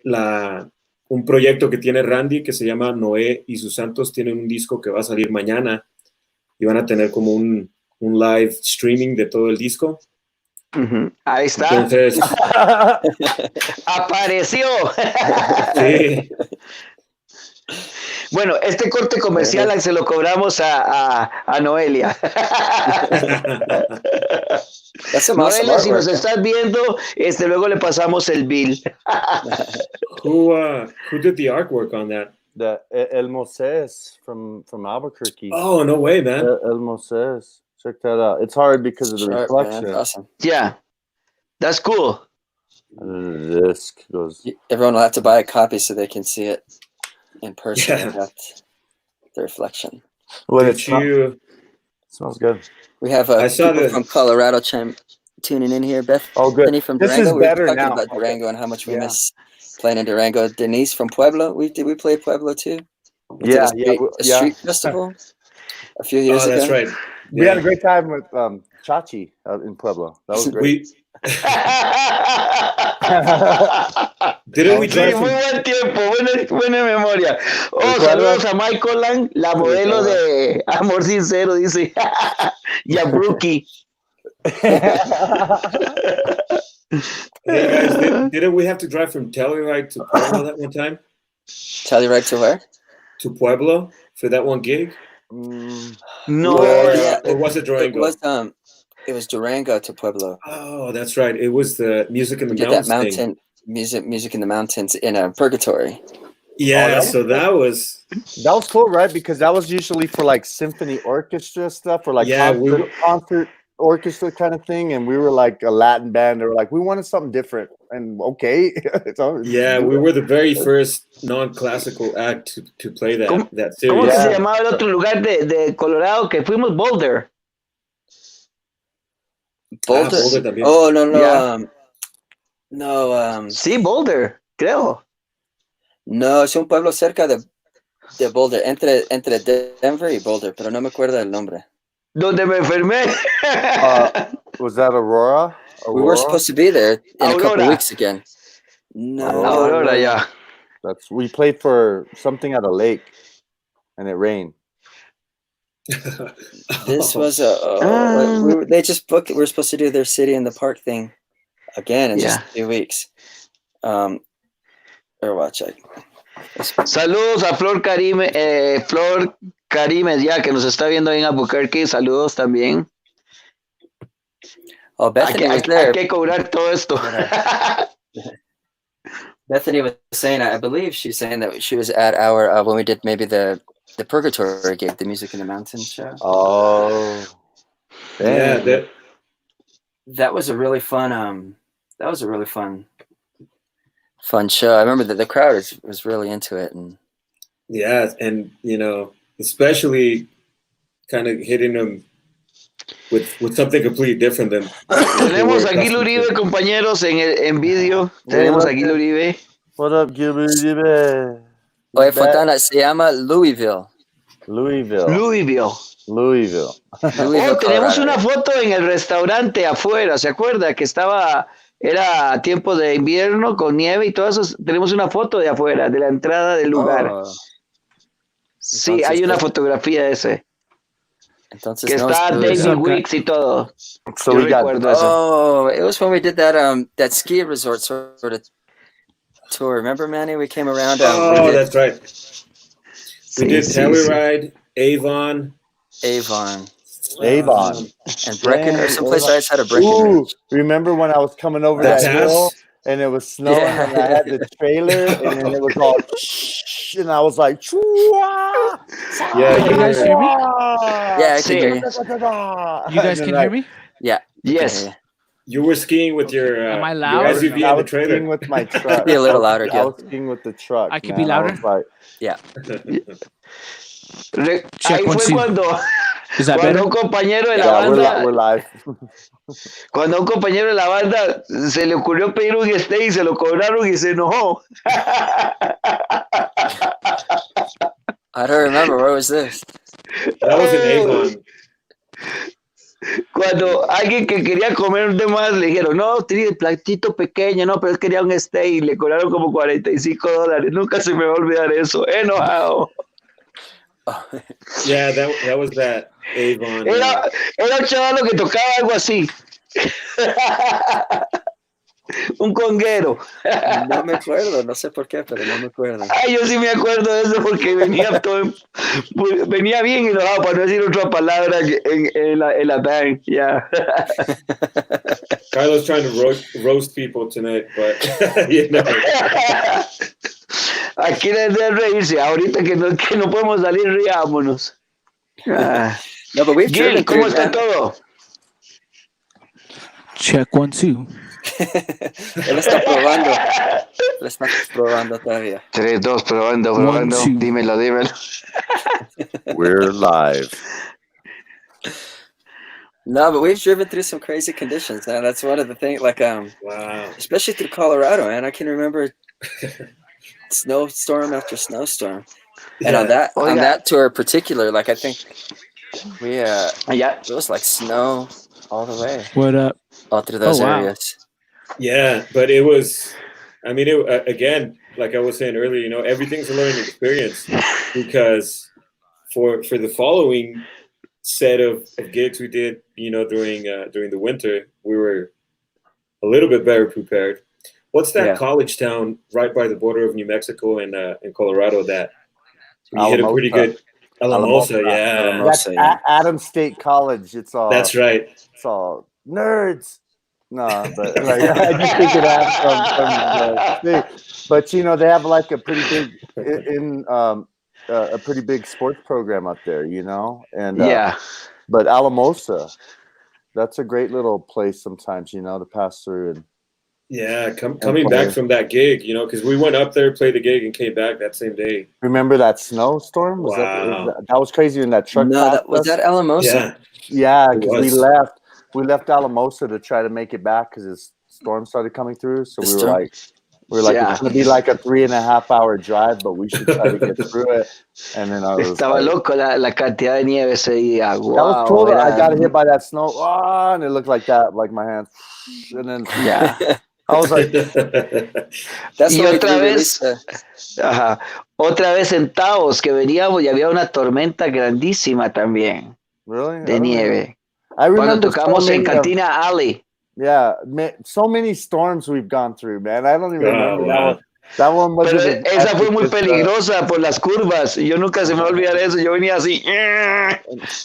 un proyecto que tiene Randy, que se llama Noé y sus Santos, tienen un disco que va a salir mañana y van a tener como un live streaming de todo el disco. Uh-huh. Ahí está. Entonces, apareció. Sí. Bueno, este corte comercial se lo cobramos a Noelia. Noelia, si nos estás viendo, luego le pasamos el bill. Who did the artwork on that? El Moses from Albuquerque. Oh, no way, man. El Moses. Check that out. It's hard because of the reflection. Man. Awesome. Yeah, that's cool. The disc goes. Everyone will have to buy a copy so they can see it in person. Yeah. The reflection. Well, it smells good. We have people from Colorado tuning in here. Bethany Oh, good. from This Durango. is We were better talking now. about Okay. Durango and how much we Yeah. miss playing in Durango. Denise from Pueblo. Did we play Pueblo too? We did a street festival a few years Oh, ago. that's right. We had a Yeah. great time with Chachi in Pueblo. That was great. Didn't we Sí, drive muy from buen tiempo, buena memoria. Oh, ¿Recuerdas? saludos a Michael Lang, la modelo de Amor Sincero, dice. Y a Brookie. Hey guys, didn't we have to drive from Telluride to Pueblo that one time? Telluride to where? To Pueblo for that one gig? No, Or was it Durango? It was Durango to Pueblo. Oh, that's right. It was the Music in the We did that Mountains thing. mountain music in the mountains in a purgatory. Yeah, that was so that was cool, right? Because that was usually for like symphony orchestra stuff or like Yeah, concert orchestra kind of thing. And we were like a Latin band. They were like, we wanted something different. And okay. yeah, we were the very first non-classical act to play that ¿Cómo series. que se Yeah. llamaba el otro lugar de Colorado que fuimos? Boulder. Boulder. Boulder también. Oh no. Yeah. No. Sí, Boulder, creo. No, es un pueblo cerca de Boulder, entre Denver y Boulder, pero no me acuerdo el nombre. Donde me enfermé. Was that Aurora? We were supposed to be there in a couple Aurora. weeks again. No, Aurora, yeah. We played for something at a lake and it rained. This was they just booked it. We were supposed to do their city in the park thing again in just a few weeks. Or watch it. Saludos a Flor Carimes, ya que nos está viendo ahí en Albuquerque. Saludos también. Oh, Bethany was there. Hay que cobrar todo esto. Bethany was saying, I believe she's saying that she was at our when we did maybe the Purgatory gig, the Music in the Mountains show. Oh, yeah, that was a really fun. That was a really fun show. I remember that the crowd was really into it, and yeah, and especially kind of hitting them with something completely different than. Tenemos a Gil Uribe, compañeros, en vídeo. Tenemos a Gil Uribe. What up, Gil Uribe? Oye, Fontana, se llama Louisville. Louisville. Louisville, tenemos Colorado. una foto en el restaurante afuera, ¿se acuerda? Que era tiempo de invierno con nieve y todo eso. Tenemos una foto de afuera, de la entrada del lugar. Sí, Entonces, hay una fotografía de ese. Entonces, que está David Wicks y todo. So we got. Oh, it was when we did that ski resort sort of tour. Remember, Manny? We came around. That's right. We did Telluride, Avon, and Breckenridge. Someplace I had a Breckenridge. Remember when I was coming over that hill and it was snowing and I had the trailer and then it was all and I was like, yeah, you guys hear me? Yeah, I can hear you. You guys can hear me? Yeah. Yes. You were skiing with your Am I loud? your SUV I in the was trailer. skiing with my truck. Be a little louder, I was skiing with the truck. I could be louder? Yeah. Ahí fue cuando un compañero de la banda we're live. Cuando a un compañero de la banda se le ocurrió pedir un stay y se lo cobraron y se enojó. I don't remember. Where was this? That was in Avon. Cuando alguien que quería comer de más le dijeron, no, tiene el platito pequeño, no, pero él quería un steak y le cobraron como $45. Nunca se me va a olvidar eso. Enojado. Yeah, that was that Avon. Era un chaval que tocaba algo así. Un conguero. No me acuerdo, no sé por qué, pero no me acuerdo. Ay, yo sí me acuerdo de eso porque venía bien enojado, para no decir otra palabra en la band. Yeah. Carlos trying to roast people tonight, but Aquí desde reírse, ahorita que no podemos salir, riámonos. No, but we've Gil, ¿cómo está todo? Check 1, 2. Él está probando. Él está probando todavía. 3, 2, probando. Dímelo. We're live. No, but we've driven through some crazy conditions, and that's one of the things. Like, Wow. especially through Colorado, man. I can remember snowstorm after snowstorm, and on Yeah. Oiga, that tour in particular, like I think we ya, it was like snow all the way, What up? all through Oh those wow. areas. Yeah, but it was. I mean, again, like I was saying earlier, everything's a learning experience because for the following set of gigs we did, during the winter, we were a little bit better prepared. What's that Yeah. college town right by the border of New Mexico and Colorado that you hit a pretty Alamosa. good Alamosa? Yeah, Alamosa. That's yeah. Adams State College. It's all that's right. It's all nerds. No, but like I just think it out from the state. But they have like a pretty big a pretty big sports program up there, and yeah. but Alamosa, that's a great little place sometimes, to pass through and Yeah, coming back play. from that gig, because we went up there, played the gig, and came back that same day. Remember that snowstorm? Wow. That was crazy when that truck No, passed that was us? that Alamosa. Yeah, Yeah, It because we was. left Alamosa to try to make it back because this storm started coming through. So The we were storm? like, Yeah. it's gonna be like a 3.5 hour drive, but we should try to get through it. And then I was Estaba like, loco la cantidad de nieve ese día. that was Wow, cool. I era, got hit by that snow, and it looked like that, like my hands. And then ya. I was like, That's Y when we otra released vez, ajá, otra vez en Taos, que veníamos y había una tormenta grandísima también really? de nieve. I Cuando remember so tocamos en many Cantina Alley. yeah, so many storms we've gone through, man. I don't even remember that wow. one. That one Pero wasn't as esa fue muy epic as, peligrosa por las curvas. Y yo nunca se me va a olvidar eso. Yo venía así.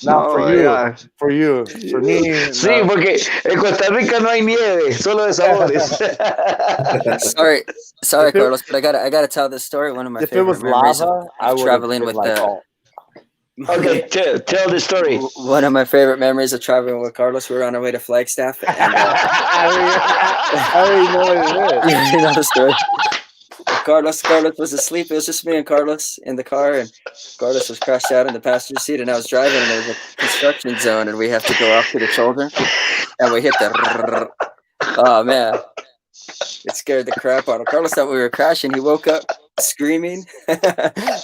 not for No, you. ya. For you. For me. Sí, no. porque en Costa Rica no hay nieve, solo de sabores. Sorry, If it- Carlos, but I gotta tell this story. One of my If it favorite was memories lava, I of would have traveling been with like, oh. Okay, tell the story. One of my favorite memories of traveling with Carlos. We were on our way to Flagstaff, and I already know what it is. you know the story. Carlos was asleep. It was just me and Carlos in the car, and Carlos was crashed out in the passenger seat, and I was driving, and there was a construction zone, and we have to go off to the shoulder, and we hit the. Oh man, it scared the crap out of Carlos. Thought we were crashing. He woke up screaming,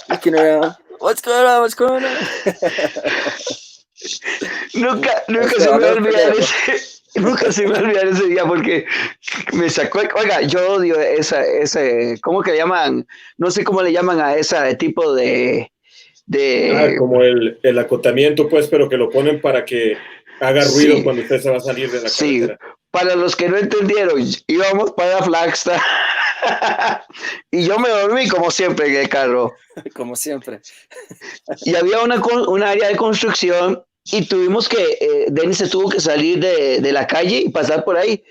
looking around. What's going on? What's going on? Nunca se me va a olvidar nunca se me va a olvidar ese día porque me sacó. Oiga, yo odio ese, ¿cómo que le llaman? No sé cómo le llaman a ese tipo de Como el acotamiento, pues, pero que lo ponen para que haga ruido Sí. cuando usted se va a salir de la Sí, carretera. para los que no entendieron, íbamos para Flagstaff y yo me dormí como siempre en el carro. Como siempre. Y había una área de construcción y tuvimos que, Denis se tuvo que salir de la calle y pasar por ahí.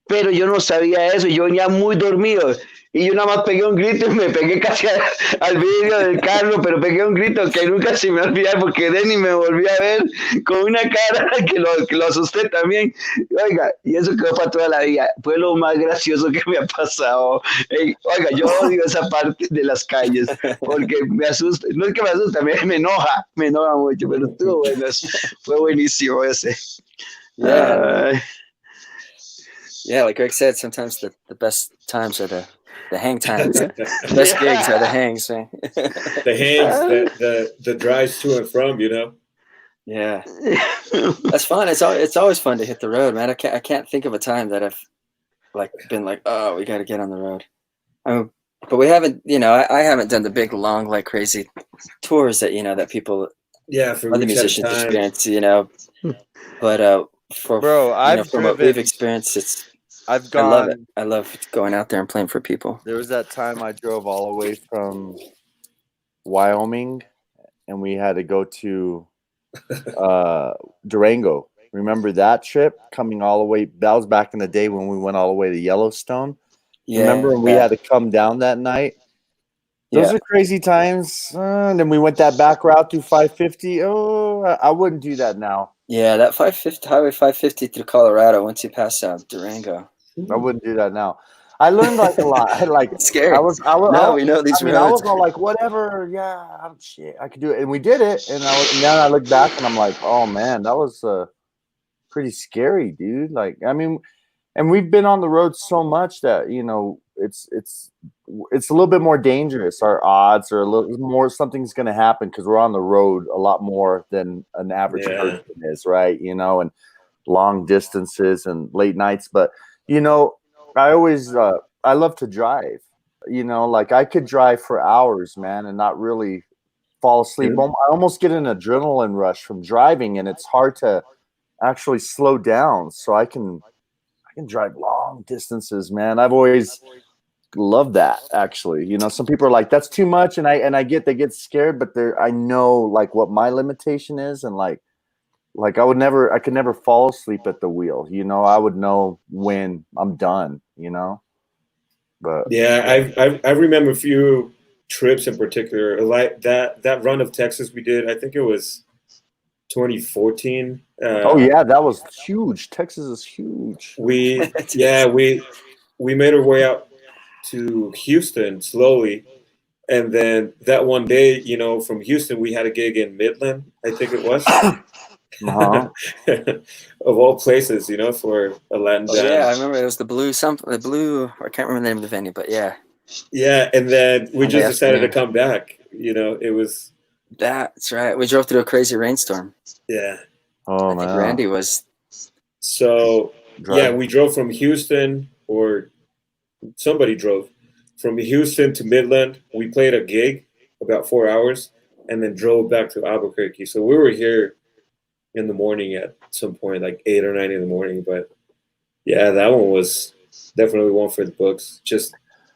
Pero yo no sabía eso, yo venía muy dormido. Y yo nada más pegué un grito y me pegué casi al vidrio del carro, pero pegué un grito que nunca se me olvidó porque Denny me volvió a ver con una cara que lo asusté también. Oiga, y eso quedó para toda la vida. Fue lo más gracioso que me ha pasado. Oiga, yo odio esa parte de las calles porque me asusta. No es que me asusta, me enoja mucho, pero estuvo bueno. Fue buenísimo ese. Yeah. Yeah, like Greg said, sometimes the best times are the hang times. The best gigs are the hangs, man. The hangs, the drives to and from, Yeah, that's fun. It's always fun to hit the road, man. I can't think of a time that I've been like, oh, we got to get on the road. But we haven't, I haven't done the big long crazy tours that that people, for other musicians experience, But for from what we've experienced, I've gone. I love it. I love going out there and playing for people. There was that time I drove all the way from Wyoming, and we had to go to Durango. Remember that trip? Coming all the way. That was back in the day when we went all the way to Yellowstone. Yeah, remember when we had to come down that night? Those are crazy times. And then we went that back route through 550. Oh, I wouldn't do that now. Yeah, that Highway 550 through Colorado once you pass Durango. I wouldn't do that now. I learned a lot. It's scary. We know these roads. I was all like, whatever. Yeah, shit, I could do it, and we did it. And now I look back and I'm like, oh man, that was pretty scary, dude. Like, I mean, and we've been on the road so much that, you know, it's a little bit more dangerous. Our odds are a little more, something's going to happen because we're on the road a lot more than an average person is, right? You know, and long distances and late nights. But, you know, I always, I love to drive, you know, like I could drive for hours, man, and not really fall asleep. Yeah. I almost get an adrenaline rush from driving, and it's hard to actually slow down. So I can drive long distances, man. I've always loved that, actually. You know, some people are like, that's too much, and I get they get scared, but I know like what my limitation is, and like I could never fall asleep at the wheel. You know, I would know when I'm done, you know. But Yeah, I remember a few trips in particular, like that run of Texas we did. I think it was 2014. oh yeah, that was huge. Texas is huge. We we made our way out to Houston slowly, and then that one day, you know, from Houston we had a gig in Midland, I think it was. Uh-huh. Of all places, you know, for a Latin band. Yeah, I remember it was the blue. I can't remember the name of the venue, but yeah. Yeah, and then we Sunday just decided to afternoon. come back. You know, it was That's right. We drove through a crazy rainstorm. yeah. Oh I think man. Randy was. So yeah, we drove from Houston, or somebody drove from Houston to Midland. We played a gig about 4 hours, and then drove back to Albuquerque. So we were here in the morning at some point, like 8 or 9 in the morning. But yeah, that one was definitely one for the books. Just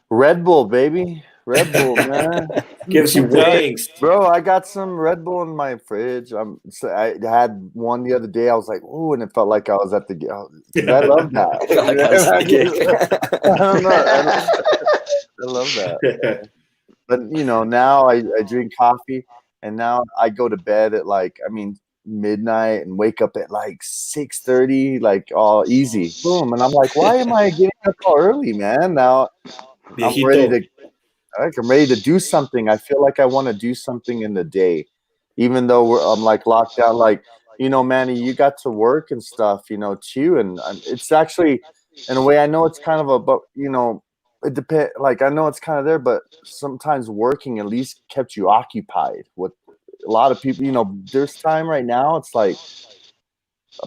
Red Bull, baby. Red Bull, man. gives you wings. Bro, I got some Red Bull in my fridge. I had one the other day. I was like, ooh, and it felt like I was at the gig. I love that. I felt like I was at the gig. I don't know. I love that. But, you know, now I drink coffee, and now I go to bed at midnight and wake up at like 6:30, like all easy. Boom. And I'm like, why am I getting up so early, man? Now I'm ready Viejito. I'm ready to do something. I feel like I want to do something in the day, even though I'm like locked down. Like, you know, Manny, you got to work and stuff, you know, too. And it's actually, in a way, I know it's kind of but you know, it depends. Like, I know it's kind of there, but sometimes working at least kept you occupied. With a lot of people, you know, there's time right now. It's like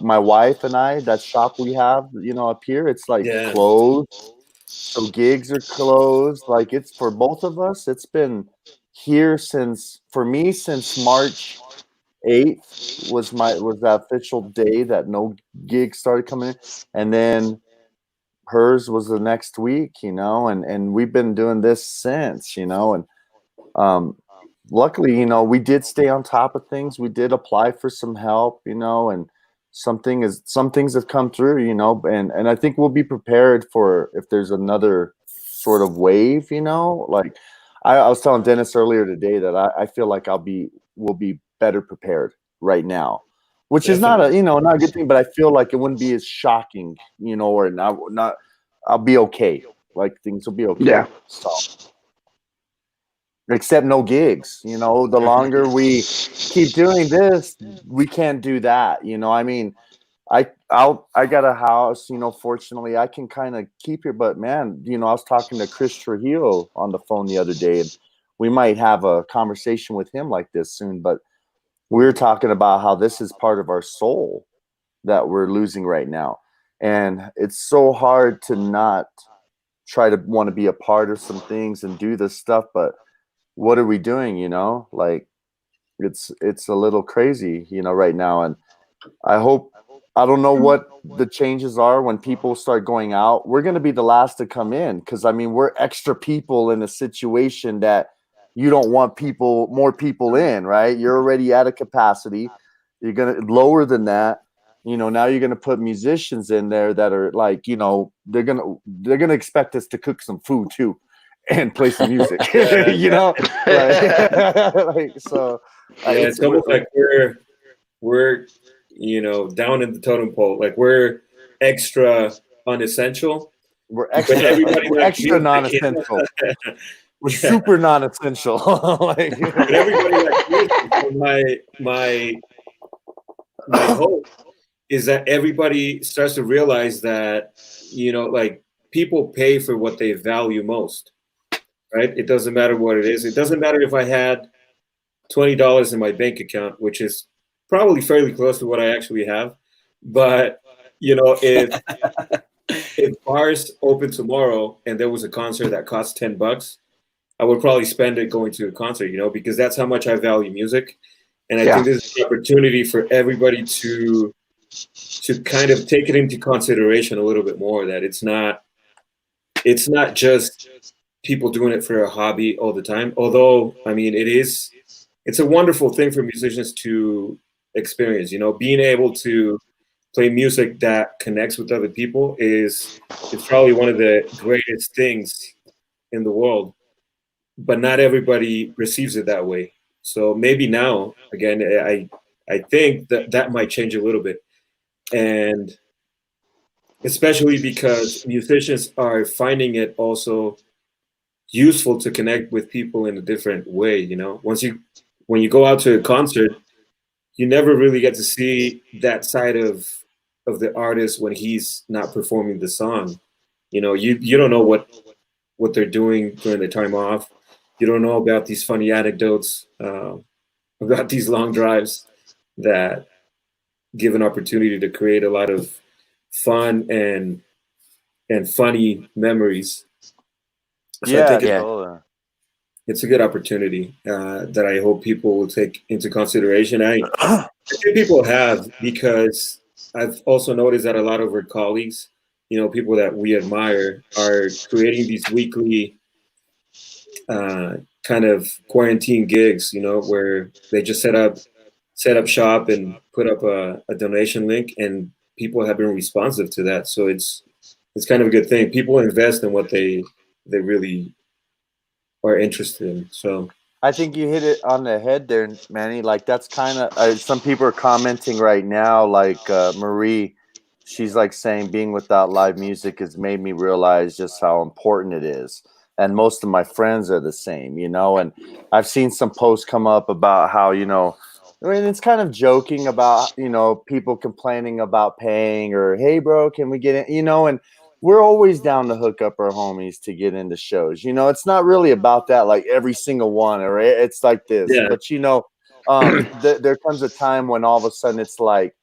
my wife and I, that shop we have, you know, up here, it's like Yeah. closed. So gigs are closed. Like, it's for both of us. It's been here since March 8th was the official day that no gigs started coming in, and then hers was the next week. You know, and we've been doing this since. You know, and luckily, you know, we did stay on top of things. We did apply for some help. You know, and some things have come through, you know, and I think we'll be prepared for if there's another sort of wave, you know. Like I was telling Dennis earlier today that I feel like we'll be better prepared right now, which is not not a good thing, but I feel like it wouldn't be as shocking, you know, or not I'll be okay. Like, things will be okay. Yeah. So, except no gigs, you know. The longer we keep doing this, we can't do that, you know. I mean, I got a house, you know. Fortunately, I can kind of keep here, but man, you know, I was talking to Chris Trujillo on the phone the other day, and we might have a conversation with him like this soon. But we were talking about how this is part of our soul that we're losing right now, and it's so hard to not try to want to be a part of some things and do this stuff, but what are we doing, you know? Like, it's a little crazy, you know, right now. And I don't know what the changes are when people start going out. We're going to be the last to come in, because I mean, we're extra people in a situation that you don't want more people in, right? You're already at a capacity. You're going to lower than that. You know, now you're going to put musicians in there that are like, you know, they're going to expect us to cook some food too and play some music. You know, like so. It's almost like we're you know, down in the totem pole. Like, we're extra unessential. We're But extra, everybody we're likes extra music, non-essential. We're Yeah. super non-essential. Like, But everybody likes music. So my hope is that everybody starts to realize that, like, people pay for what they value most, right? It doesn't matter what it is. It doesn't matter if I had $20 in my bank account, which is probably fairly close to what I actually have. But if bars open tomorrow and there was a concert that cost $10, I would probably spend it going to a concert, because that's how much I value music. And I Yeah. think there's an opportunity for everybody to kind of take it into consideration a little bit more, that it's not just people doing it for a hobby all the time. Although, I mean, it's a wonderful thing for musicians to experience, being able to play music that connects with other people is probably one of the greatest things in the world, but not everybody receives it that way. So maybe now, again, I think that might change a little bit, and especially because musicians are finding it also useful to connect with people in a different way. When you go out to a concert, you never really get to see that side of the artist when he's not performing the song. You don't know what they're doing during the time off. You don't know about these funny anecdotes, about these long drives that give an opportunity to create a lot of fun and funny memories. So I Yeah, think Yeah. totally. it's a good opportunity that I hope people will take into consideration. I think people have, because I've also noticed that a lot of our colleagues, people that we admire, are creating these weekly kind of quarantine gigs, where they just set up shop and put up a donation link, and people have been responsive to that. So it's kind of a good thing. People invest in what they really are interested in. So I think you hit it on the head there, Manny. Like that's kind of some people are commenting right now. Like Marie, she's like saying being without live music has made me realize just how important it is. And most of my friends are the same, And I've seen some posts come up about how I mean, it's kind of joking about people complaining about paying or hey, bro, can we get in? And we're always down to hook up our homies to get into shows. It's not really about that, like every single one, or it's like this. yeah, But there comes a time when all of a sudden it's like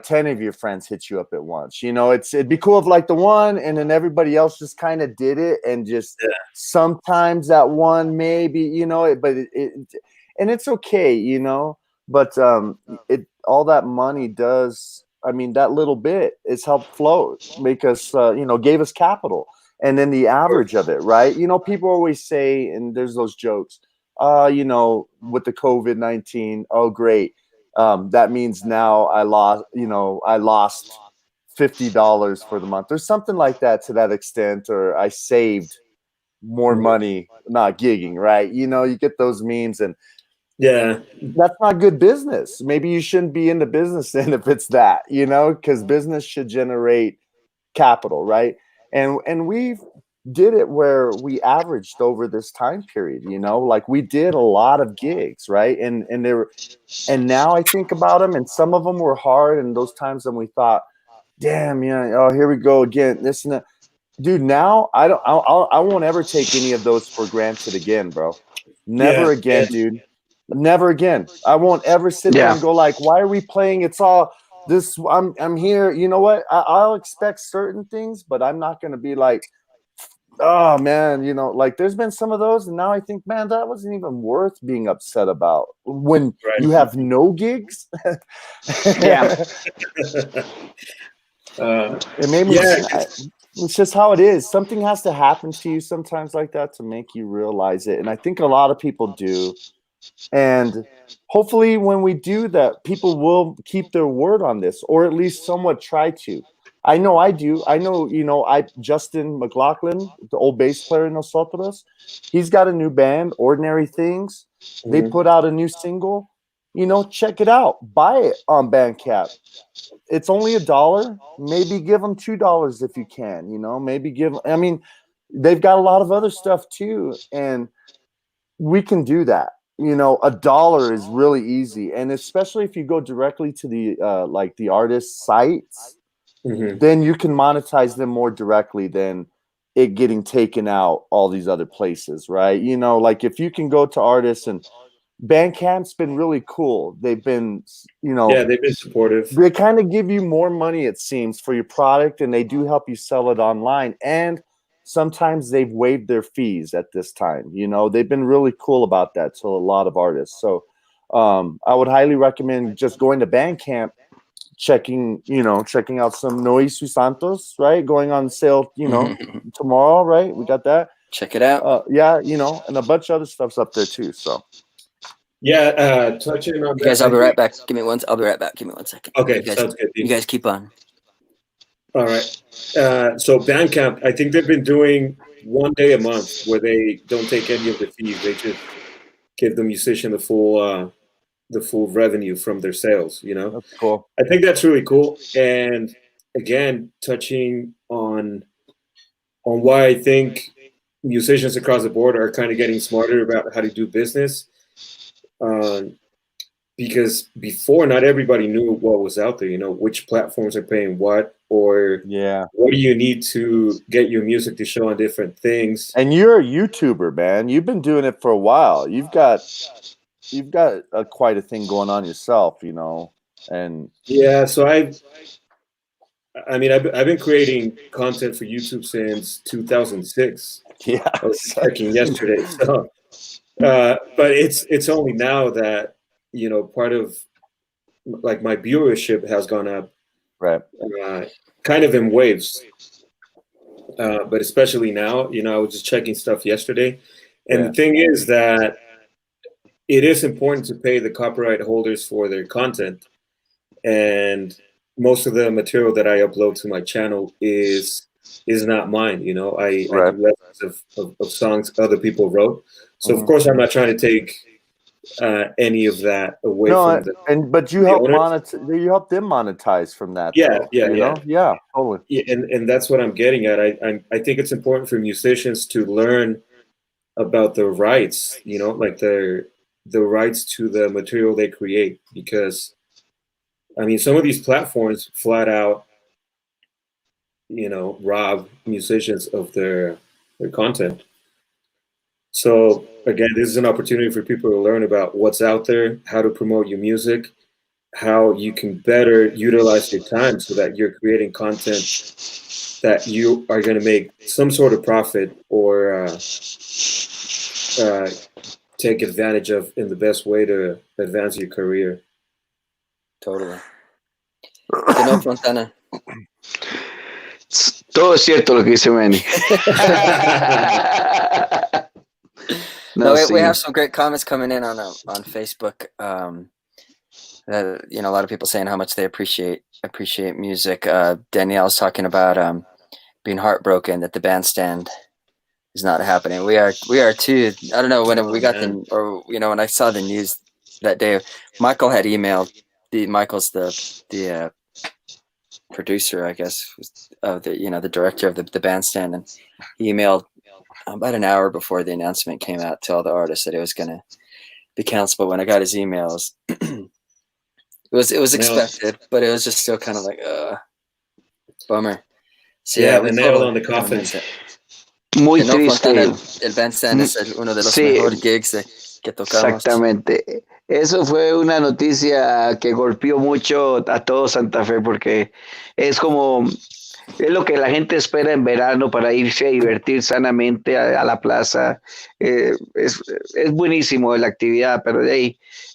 10 of your friends hit you up at once. It'd be cool if like the one and then everybody else just kind of did it, and just yeah, sometimes that one maybe, but and it's okay, but it all that money does, I mean, that little bit is helped float, make us, gave us capital. And then the of average of course. it, right? People always say, and there's those jokes, with the COVID-19, oh, great. That means now I lost $50 for the month or something like that, to that extent, or I saved more Mhm. money not gigging, right? You get those memes, and Yeah, that's not good business. Maybe you shouldn't be in the business then if it's that, because business should generate capital, right? And we did it where we averaged over this time period, like we did a lot of gigs, right? And there were, and now I think about them, and some of them were hard, and those times when we thought, damn, oh, here we go again, this and that. Dude, now I won't ever take any of those for granted again, bro. yeah, Never yeah, again, dude. Never again. I won't ever sit there Yeah. and go like, why are we playing? It's all this. I'm here. You know what? I'll expect certain things, but I'm not gonna be like, oh man, like there's been some of those, and now I think, man, that wasn't even worth being upset about when you right. have no gigs. Yeah. It made me. Yeah, It's just how it is. Something has to happen to you sometimes like that to make you realize it, and I think a lot of people do. And hopefully, when we do that, people will keep their word on this, or at least somewhat try to. I know I do. I know, Justin McLaughlin, the old bass player in Nosotros, he's got a new band, Ordinary Things. They mhm. put out a new single. Check it out. Buy it on Bandcamp. It's only $1. Maybe give them $2 if you can. Maybe give. I mean, they've got a lot of other stuff too, and we can do that. $1 is really easy, and especially if you go directly to the like the artist sites, then you can monetize them more directly than it getting taken out all these other places, right? Like if you can go to artists, and Bandcamp's been really cool. They've been, Yeah, they've been supportive. they kind of give you more money, it seems, for your product, and they do help you sell it online. And sometimes they've waived their fees at this time. They've been really cool about that to a lot of artists. So I would highly recommend just going to Bandcamp, checking out some Nois Santos, right? Going on sale, tomorrow, right? We got that. Check it out. Yeah, and a bunch of other stuff's up there too. So yeah, touching on you guys, that, I'll be right back. I'll be right back. Give me 1 second. Okay, you guys, sounds good. You guys keep on. All right. So Bandcamp, I think they've been doing 1 day a month where they don't take any of the fees. They just give the musician the full revenue from their sales. That's cool. I think that's really cool. And again, touching on why I think musicians across the board are kind of getting smarter about how to do business. Because before, not everybody knew what was out there, which platforms are paying what, or what do you need to get your music to show on different things. And you're a YouTuber, man. You've been doing it for a while. You've got quite a thing going on yourself, and yeah. So I've been creating content for YouTube since 2006. Yeah, I was checking yesterday. So, but it's only now that part of like my viewership has gone up, right? Kind of in waves. But especially now, I was just checking stuff yesterday, and the thing is that it is important to pay the copyright holders for their content, and most of the material that I upload to my channel is not mine. I do reference of songs other people wrote, so of course I'm not trying to take any of that away from them. But you help them monetize from that. Yeah, Totally. Yeah, and that's what I'm getting at. I think it's important for musicians to learn about the rights, like the rights to the material they create, because some of these platforms flat out, rob musicians of their content. So again, this is an opportunity for people to learn about what's out there, how to promote your music, how you can better utilize your time so that you're creating content that you are going to make some sort of profit or take advantage of in the best way to advance your career. Totally. No, Fontana. Todo es cierto lo que dice Manny. We have some great comments coming in on Facebook. A lot of people saying how much they appreciate music. Danielle's talking about being heartbroken that the bandstand is not happening. We are too. I don't know when we got when I saw the news that day. Michael had emailed. Michael's the producer, I guess, of the director of the bandstand, and he emailed about an hour before the announcement came out to all the artists that it was going to be canceled. But when I got his emails, it was expected, but it was just still kind of like bummer. So the nail on the coffin. Muy triste. El bandstand es uno de los mejores gigs que tocamos. Exactamente. Eso fue una noticia que golpeó mucho a todo Santa Fe, porque es lo que la gente espera en verano para irse a divertir sanamente a la plaza. Es buenísimo la actividad, pero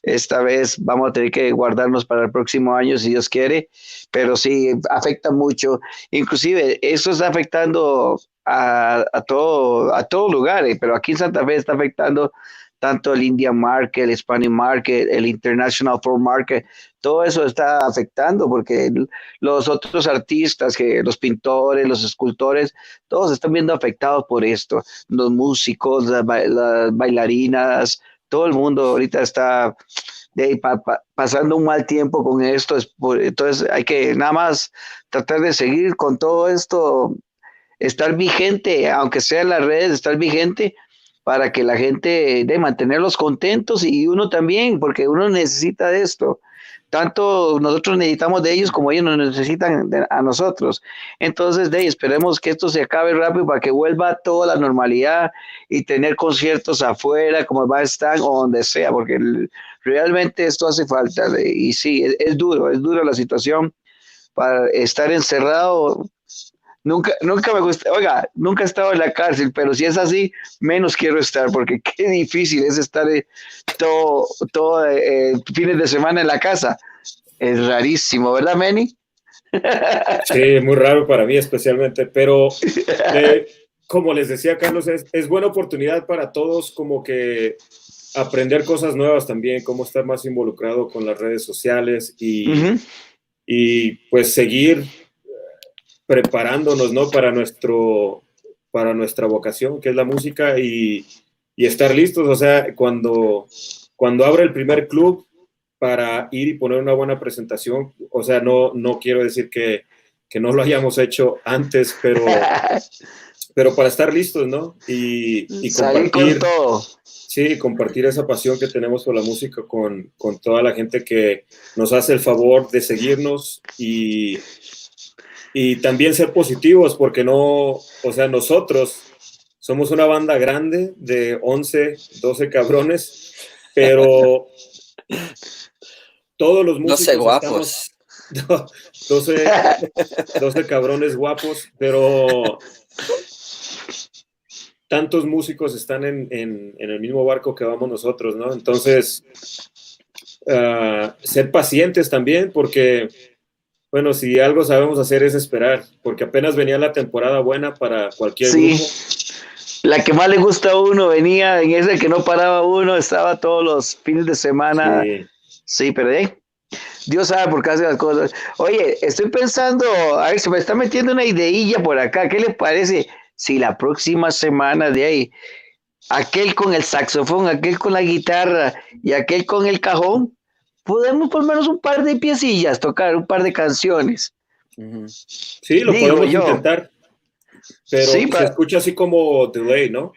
esta vez vamos a tener que guardarnos para el próximo año si Dios quiere, pero sí afecta mucho. Inclusive eso está afectando a todo lugar, pero aquí en Santa Fe está afectando tanto el Indian Market, el Hispanic Market, el International Folk Market. Todo eso está afectando porque los otros artistas, los pintores, los escultores, todos están viendo afectados por esto. Los músicos, las bailarinas, todo el mundo ahorita está pasando un mal tiempo con esto. Entonces hay que nada más tratar de seguir con todo esto, estar vigente, aunque sea en las redes, estar vigente para que la gente de mantenerlos contentos y uno también, porque uno necesita de esto. Tanto nosotros necesitamos de ellos como ellos nos necesitan a nosotros. Entonces, esperemos que esto se acabe rápido para que vuelva toda la normalidad y tener conciertos afuera, como va a estar o donde sea, porque realmente esto hace falta. Y sí, es duro la situación para estar encerrado. Nunca me gusta, oiga, nunca he estado en la cárcel, pero si es así, menos quiero estar, porque qué difícil es estar todo fines de semana en la casa. Es rarísimo, ¿verdad, Manny? Sí, muy raro para mí especialmente, pero como les decía Carlos, es buena oportunidad para todos como que aprender cosas nuevas también, cómo estar más involucrado con las redes sociales y pues seguir preparándonos, ¿no? Para nuestra vocación, que es la música, y estar listos, o sea, cuando abra el primer club para ir y poner una buena presentación, o sea, no quiero decir que no lo hayamos hecho antes, pero para estar listos, ¿no? Y Salir con compartir, todo. sí, compartir esa pasión que tenemos por la música con toda la gente que nos hace el favor de seguirnos y también ser positivos, porque no, o sea, nosotros somos una banda grande de 11, 12 cabrones, pero todos los 12 músicos guapos. estamos 12 cabrones guapos, pero tantos músicos están en el mismo barco que vamos nosotros, ¿no? Entonces, ser pacientes también, porque, bueno, si algo sabemos hacer es esperar, porque apenas venía la temporada buena para cualquier Sí, grupo. la que más le gusta a uno venía en ese que no paraba uno, estaba todos los fines de semana. Sí, pero Dios sabe por qué hace las cosas. Oye, estoy pensando, a ver, se me está metiendo una ideilla por acá. ¿Qué le parece si la próxima semana de ahí, aquel con el saxofón, aquel con la guitarra y aquel con el cajón, podemos por lo menos un par de piecillas, tocar un par de canciones? Sí, lo Digo podemos yo. intentar, pero Sí, se escucha así como delay, ¿no?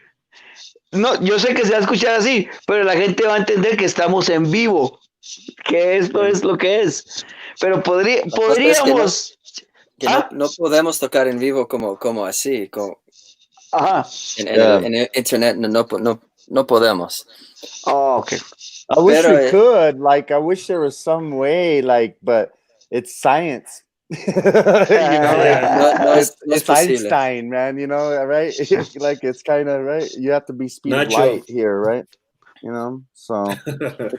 no, yo sé que se va a escuchar así, pero la gente va a entender que estamos en vivo, que esto es lo que es. Pero La cosa es podríamos. que no podemos tocar en vivo como así, Ajá. En el internet no podemos. Oh, okay. I wish Pero, we could. Like, I wish there was some way. Like, but it's science. You know, no es it's posible. Einstein, man. You know, right? Like, it's kind of right. You have to be speed of Nacho. light here, right? You know, so The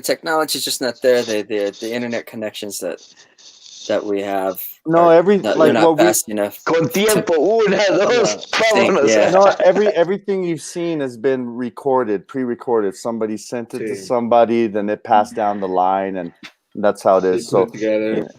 technology is just not there. The internet connections that we have. no, They're not what we fast enough. Con tiempo, una, dos, vámonos. Yeah. no everything you've seen has been recorded, pre-recorded. Somebody sent it to Sí. somebody, then it passed down the line, and that's how it is. So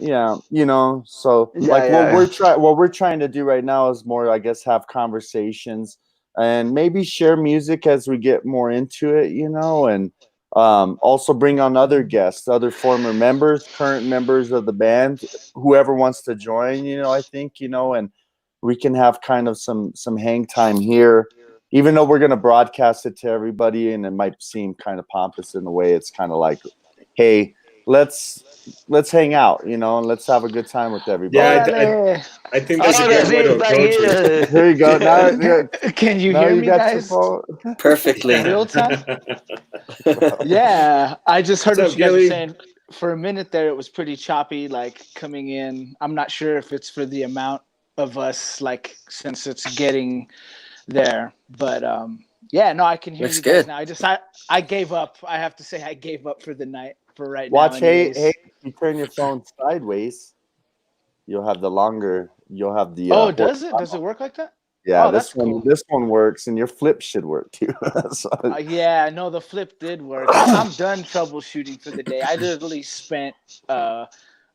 yeah, you know, so like what we're trying to do right now is more, I guess, have conversations and maybe share music as we get more into it, you know, and also bring on other guests, other former members, current members of the band, whoever wants to join, you know, I think, you know, and we can have kind of some hang time here, even though we're going to broadcast it to everybody, and it might seem kind of pompous in a way. It's kind of like, hey, let's hang out, you know, and let's have a good time with everybody. Yeah, I think that's a good way to approach it. Here you go. Now, can you hear me, guys? Perfectly. Real time. Yeah, I just heard what you guys were saying. For a minute there, it was pretty choppy, like coming in. I'm not sure if it's for the amount of us, like since it's getting there, but yeah, no, I can hear you guys now. I gave up. I have to say, I gave up for the night for right now. Watch, hey, if you turn your phone sideways, you'll have the longer. You'll have the. Oh, does it? Does it work like that? Yeah, this one works, and your flip should work too. So, yeah, no, the flip did work. I'm done troubleshooting for the day. I literally spent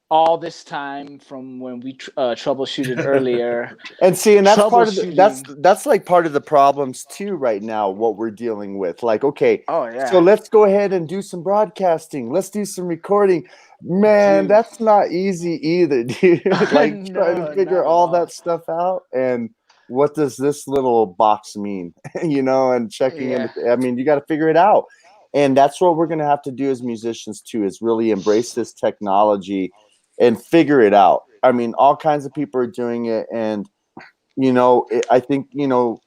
all this time from when we troubleshooted earlier. And see, and that's part of that's like part of the problems too right now, what we're dealing with. Like, okay, so let's go ahead and do some broadcasting. Let's do some recording. Man, that's not easy either, dude. Like trying to figure all that stuff out. And what does this little box mean? And checking in. Yeah. I mean, you got to figure it out. And that's what we're going to have to do as musicians too, is really embrace this technology and figure it out. I mean, all kinds of people are doing it. And, I think,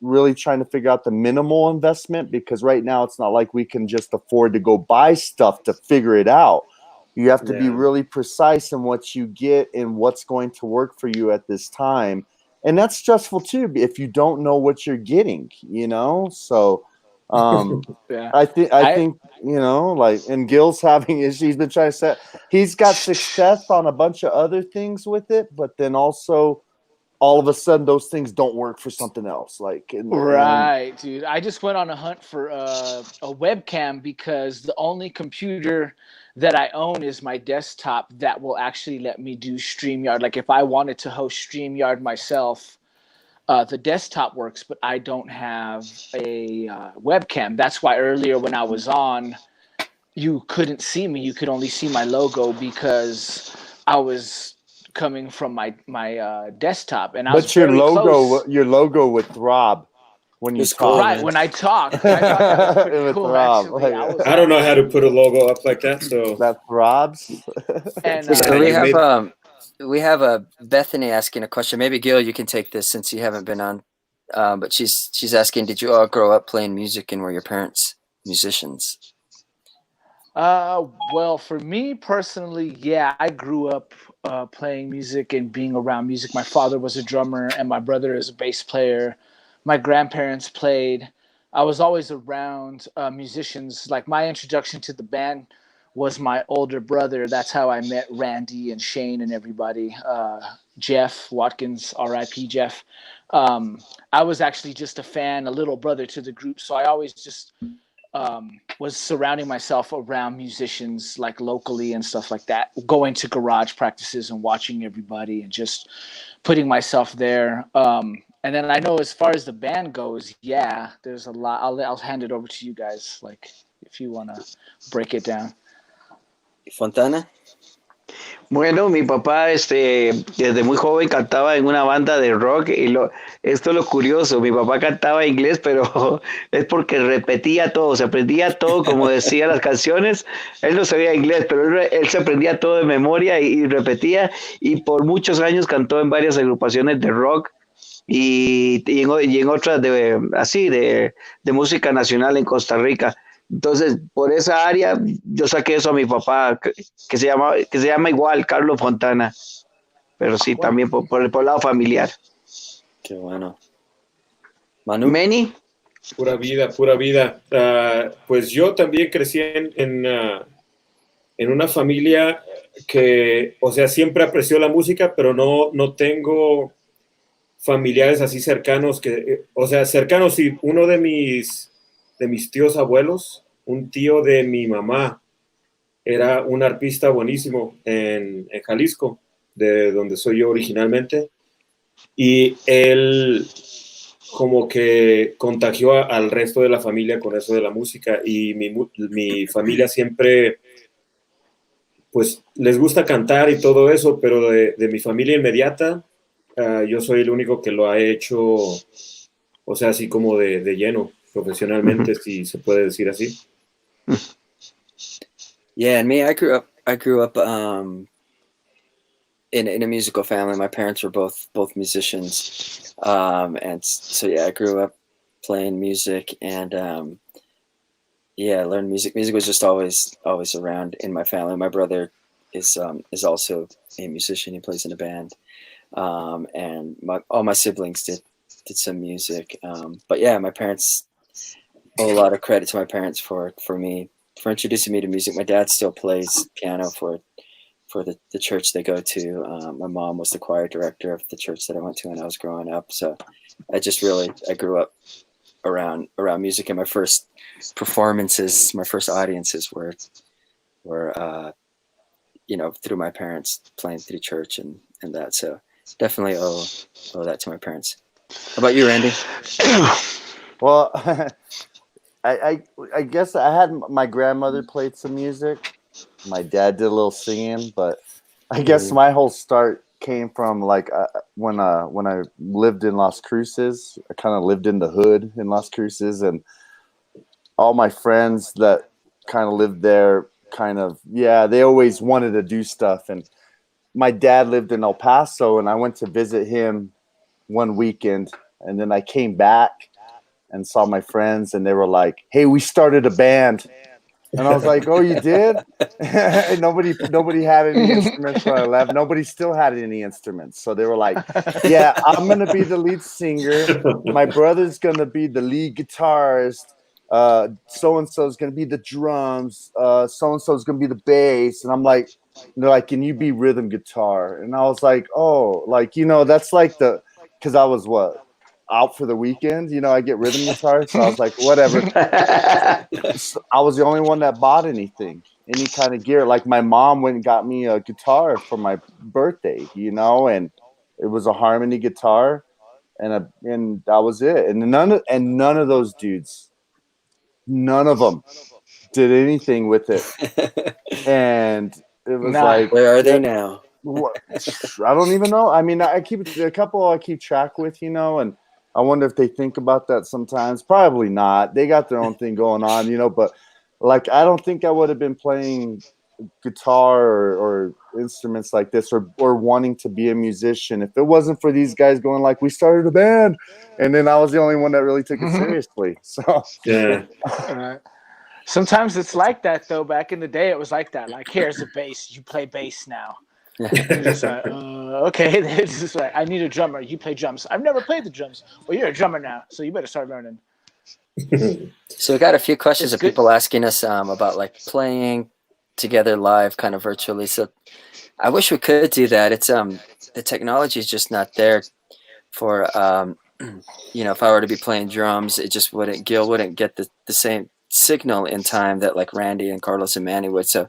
really trying to figure out the minimal investment, because right now it's not like we can just afford to go buy stuff to figure it out. You have to be Yeah. really precise in what you get and what's going to work for you at this time. And that's stressful too, if you don't know what you're getting, So, Yeah. I think, like, and Gil's having issues. He's been trying to he's got success on a bunch of other things with it, but then also all of a sudden those things don't work for something else. Like, and Right, dude. I just went on a hunt for a webcam because the only computer that I own is my desktop that will actually let me do StreamYard. Like if I wanted to host StreamYard myself, the desktop works, but I don't have a webcam. That's why earlier when I was on, you couldn't see me. You could only see my logo because I was coming from my desktop, and I was but your very close. logo would throb when you It's cool, talk. Right, man. when I talked, I thought that was pretty It would cool. throb. Actually, I was I don't know how to like, put a logo up like that, so that throbs. and So yeah, you made. we have a Bethany asking a question. Maybe Gil, you can take this since you haven't been on. But she's asking, did you all grow up playing music and were your parents musicians? well, for me personally, yeah, I grew up playing music and being around music. My father was a drummer, and my brother is a bass player. My grandparents played. I was always around musicians. Like my introduction to the band was my older brother. That's how I met Randy and Shane and everybody. Jeff Watkins, R.I.P. Jeff. I was actually just a fan, a little brother to the group. So I always just was surrounding myself around musicians like locally and stuff like that, going to garage practices and watching everybody and just putting myself there. And then I know as far as the band goes, yeah, there's a lot. I'll hand it over to you guys, like if you want to break it down. Fontana? Bueno, mi papá, desde muy joven cantaba en una banda de rock y esto es lo curioso, mi papá cantaba inglés, pero es porque repetía todo, se aprendía todo como decía las canciones, él no sabía inglés, pero él se aprendía todo de memoria y repetía y por muchos años cantó en varias agrupaciones de rock y en otras de música nacional en Costa Rica. Entonces, por esa área, yo saqué eso a mi papá, que se llama igual, Carlos Fontana, pero sí, Wow. también por el lado familiar. Qué bueno. Manu? Meni, Pura vida, pura vida. Pues yo también crecí en una familia que, o sea, siempre apreció la música, pero no tengo familiares así cercanos o sea, cercanos, sí, uno de mis tíos abuelos, un tío de mi mamá, era un arpista buenísimo en Jalisco, de donde soy yo originalmente, y él como que contagió al resto de la familia con eso de la música, y mi familia siempre, pues, les gusta cantar y todo eso, pero de mi familia inmediata, yo soy el único que lo ha hecho, o sea, así como de lleno, profesionalmente, si se puede decir así. Yeah, and me, I grew up in a musical family. My parents were both musicians, and so yeah, I grew up playing music and yeah, I learned music. Music was just always around in my family. My brother is also a musician. He plays in a band, and all my siblings did some music. But yeah, my parents owe a lot of credit to my parents for introducing me to music. My dad still plays piano for the church they go to. My mom was the choir director of the church that I went to when I was growing up. So I grew up around music, and my first performances, my first audiences were through my parents playing through church and that. So definitely owe that to my parents. How about you, Randy? Well, I guess I had my grandmother played some music. My dad did a little singing, but I guess my whole start came from like when I lived in Las Cruces. I kind of lived in the hood in Las Cruces, and all my friends that kind of lived there, they always wanted to do stuff. And my dad lived in El Paso, and I went to visit him one weekend, and then I came back and saw my friends, and they were like, "Hey, we started a band." And I was like, "Oh, you did?" And nobody had any instruments when I left. Nobody still had any instruments. So they were like, "Yeah, I'm gonna be the lead singer. My brother's gonna be the lead guitarist. So and so is gonna be the drums. So and so is gonna be the bass." And I'm like, they're like, "Can you be rhythm guitar?" And I was like, "Oh, like, that's like because I was out for the weekend. I get rhythm guitar." So I was like, whatever. So I was the only one that bought any kind of gear. Like my mom went and got me a guitar for my birthday, and it was a harmony guitar, and that was it. And none of those dudes, none of them did anything with it. And it was like, where are they now? I don't even know. I mean, I keep track with, and I wonder if they think about that sometimes. Probably not. They got their own thing going on, but like, I don't think I would have been playing guitar or instruments like this or wanting to be a musician if it wasn't for these guys going like, "We started a band," and then I was the only one that really took it seriously. So Yeah. Sometimes it's like that though. Back in the day, it was like that. Like, here's a bass. You play bass now. You're just like, okay. It's just like, I need a drummer. You play drums. I've never played the drums. Well, you're a drummer now, so you better start learning. So we got a few questions of people asking us about like playing together live, kind of virtually. So I wish we could do that. It's the technology is just not there for if I were to be playing drums, Gil wouldn't get the same signal in time that like Randy and Carlos and Manny would. So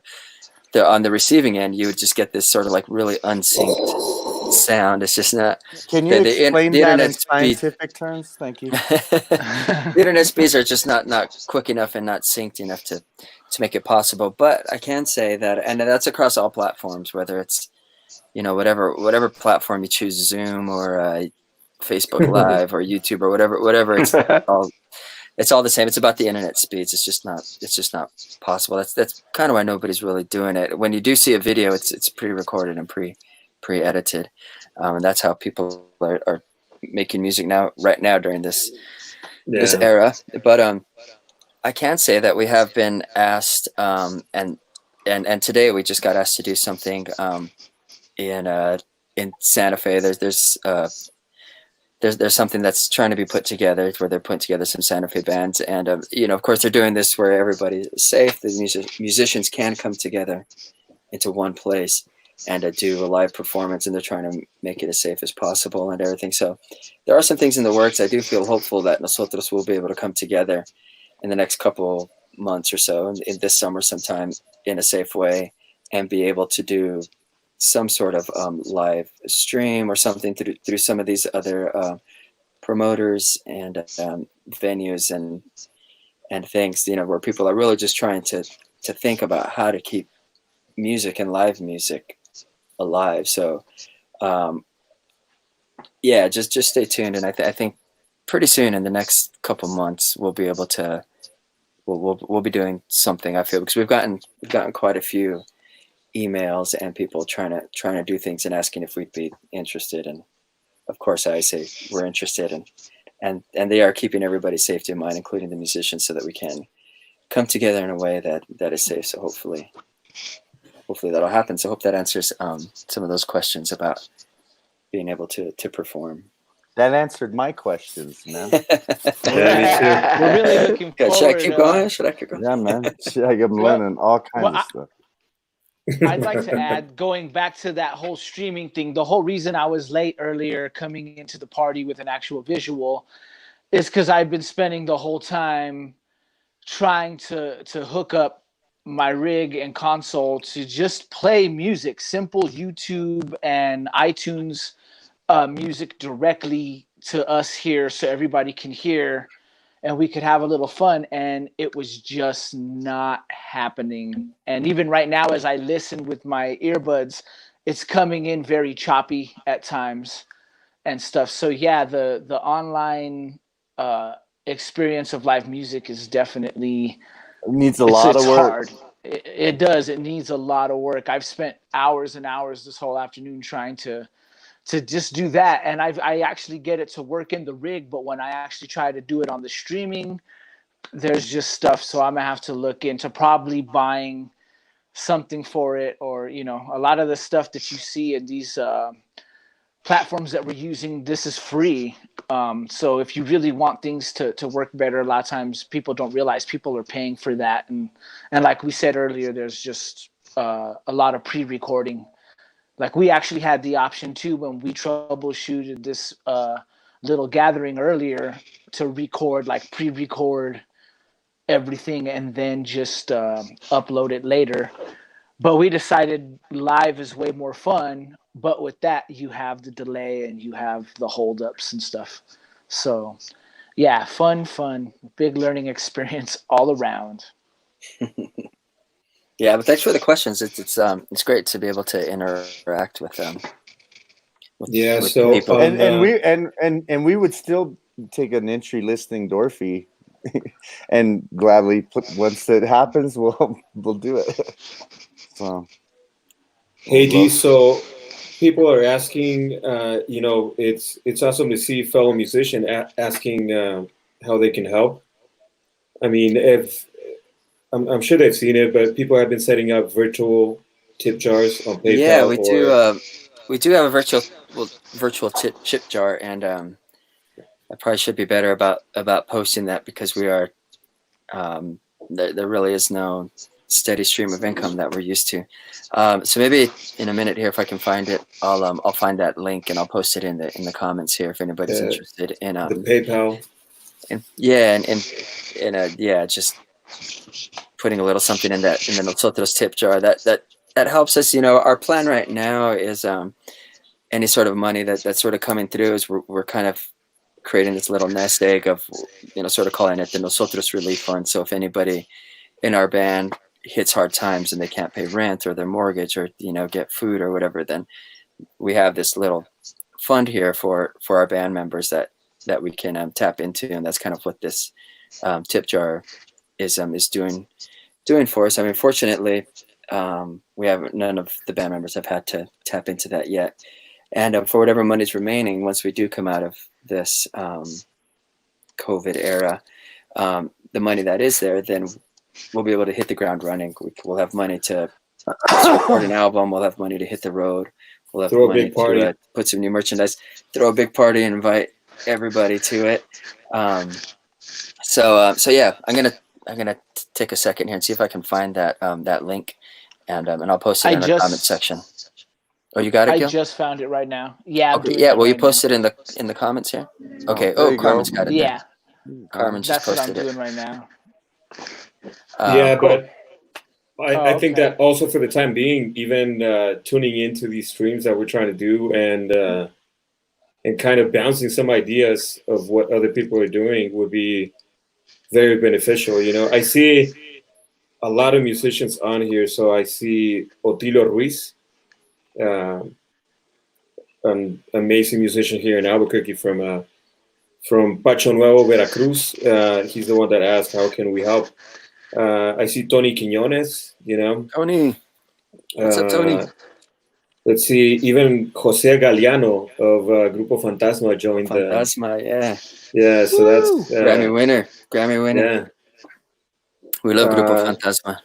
on the receiving end, you would just get this sort of like really unsynced sound. It's just not. Can you explain the that internet in scientific terms? Thank you. The internet speeds are just not quick enough and not synced enough to make it possible. But I can say that, and that's across all platforms, whether it's whatever platform you choose, Zoom or Facebook Live or YouTube or whatever. It's all the same. It's about the internet speeds. It's just not possible. That's kind of why nobody's really doing it. When you do see a video, it's pre-recorded and pre-edited, and that's how people are making music right now during this era. But I can say that we have been asked, and today we just got asked to do something in Santa Fe. There's something that's trying to be put together where they're putting together some Santa Fe bands, and of course they're doing this where everybody is safe. The musicians can come together into one place and do a live performance, and they're trying to make it as safe as possible and everything. So there are some things in the works. I do feel hopeful that Nosotros will be able to come together in the next couple months or so, in this summer sometime, in a safe way, and be able to do some sort of live stream or something through some of these other promoters and venues and things, where people are really just trying to think about how to keep music and live music alive. So just stay tuned, and I think pretty soon in the next couple months we'll be able to we'll be doing something, I feel, because we've gotten quite a few emails and people trying to do things and asking if we'd be interested, and of course I say we're interested, and they are keeping everybody's safety in mind, including the musicians, so that we can come together in a way that is safe. So hopefully that'll happen. So I hope that answers some of those questions about being able to perform. That answered my questions, man. Yeah, me too. We're really looking forward. Should I keep going? Should I keep going? Yeah, man. I'm learning all kinds of stuff. I'd like to add, going back to that whole streaming thing, the whole reason I was late earlier coming into the party with an actual visual is because I've been spending the whole time trying to hook up my rig and console to just play music, simple YouTube and iTunes music directly to us here so everybody can hear and we could have a little fun, and it was just not happening. And even right now, as I listen with my earbuds, it's coming in very choppy at times and stuff. So yeah, the online experience of live music is definitely It needs a lot it's of work. hard. It does. It needs a lot of work. I've spent hours and hours this whole afternoon trying to just do that, and I actually get it to work in the rig, but when I actually try to do it on the streaming, there's just stuff. So I'm gonna have to look into probably buying something for it, or a lot of the stuff that you see in these platforms that we're using, this is free. So if you really want things to work better, a lot of times people don't realize people are paying for that, and like we said earlier, there's just a lot of pre-recording. Like we actually had the option too when we troubleshooted this little gathering earlier to record, like pre-record everything and then just upload it later. But we decided live is way more fun. But with that, you have the delay and you have the holdups and stuff. So, yeah, fun, big learning experience all around. Yeah, but thanks for the questions. It's great to be able to interact with them. Yeah, with so people. And we would still take an entry listing door fee, and gladly put once it happens, we'll do it. So, hey D, so people are asking, it's awesome to see fellow musician asking how they can help. I mean, if I'm sure they've seen it, but people have been setting up virtual tip jars on PayPal. Yeah, we do. We do have a virtual chip jar, and I probably should be better about posting that, because we are there really is no steady stream of income that we're used to. So maybe in a minute here, if I can find it, I'll find that link and I'll post it in the comments here if anybody's interested in the PayPal. Just putting a little something in the Nosotros tip jar that helps us. Our plan right now is any sort of money that's sort of coming through is we're kind of creating this little nest egg of sort of calling it the Nosotros Relief Fund. So if anybody in our band hits hard times and they can't pay rent or their mortgage or get food or whatever, then we have this little fund here for our band members that we can tap into, and that's kind of what this tip jar is doing for us. I mean, fortunately, none of the band members have had to tap into that yet, and for whatever money's remaining, once we do come out of this COVID era, the money that is there, then we'll be able to hit the ground running. We'll have money to record an album. We'll have money to hit the road. We'll have Throw money a big party. to put some new merchandise, throw a big party, and invite everybody to it. So yeah, I'm gonna take a second here and see if I can find that link, and I'll post it in the comment section. Oh, you got it, Gil? I just found it right now. Yeah. Okay. Yeah. Will you post it in the comments here? Okay. Oh, Carmen's got it. Yeah. Carmen just That's what I'm posted doing right now. Yeah, cool. but I think that also for the time being, even tuning into these streams that we're trying to do and kind of bouncing some ideas of what other people are doing would be very beneficial. I see a lot of musicians on here. So I see Otilo Ruiz, an amazing musician here in Albuquerque from Pacho Nuevo, Veracruz. He's the one that asked, how can we help? I see Tony Quiñones, Tony. What's up, Tony? Let's see, even Jose Galeano of Grupo Fantasma joined. Fantasma, yeah. Yeah, so that's Grammy winner. Yeah. We love Grupo Fantasma.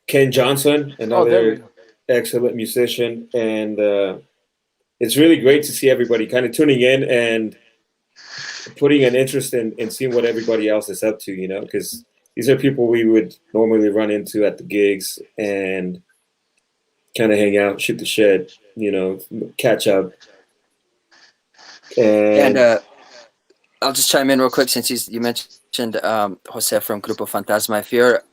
Ken Johnson, another excellent musician, and it's really great to see everybody kind of tuning in and putting an interest in seeing what everybody else is up to, because these are people we would normally run into at the gigs and kind of hang out, shoot the shit, catch up. And I'll just chime in real quick since you mentioned Jose from Grupo Fantasma. If you're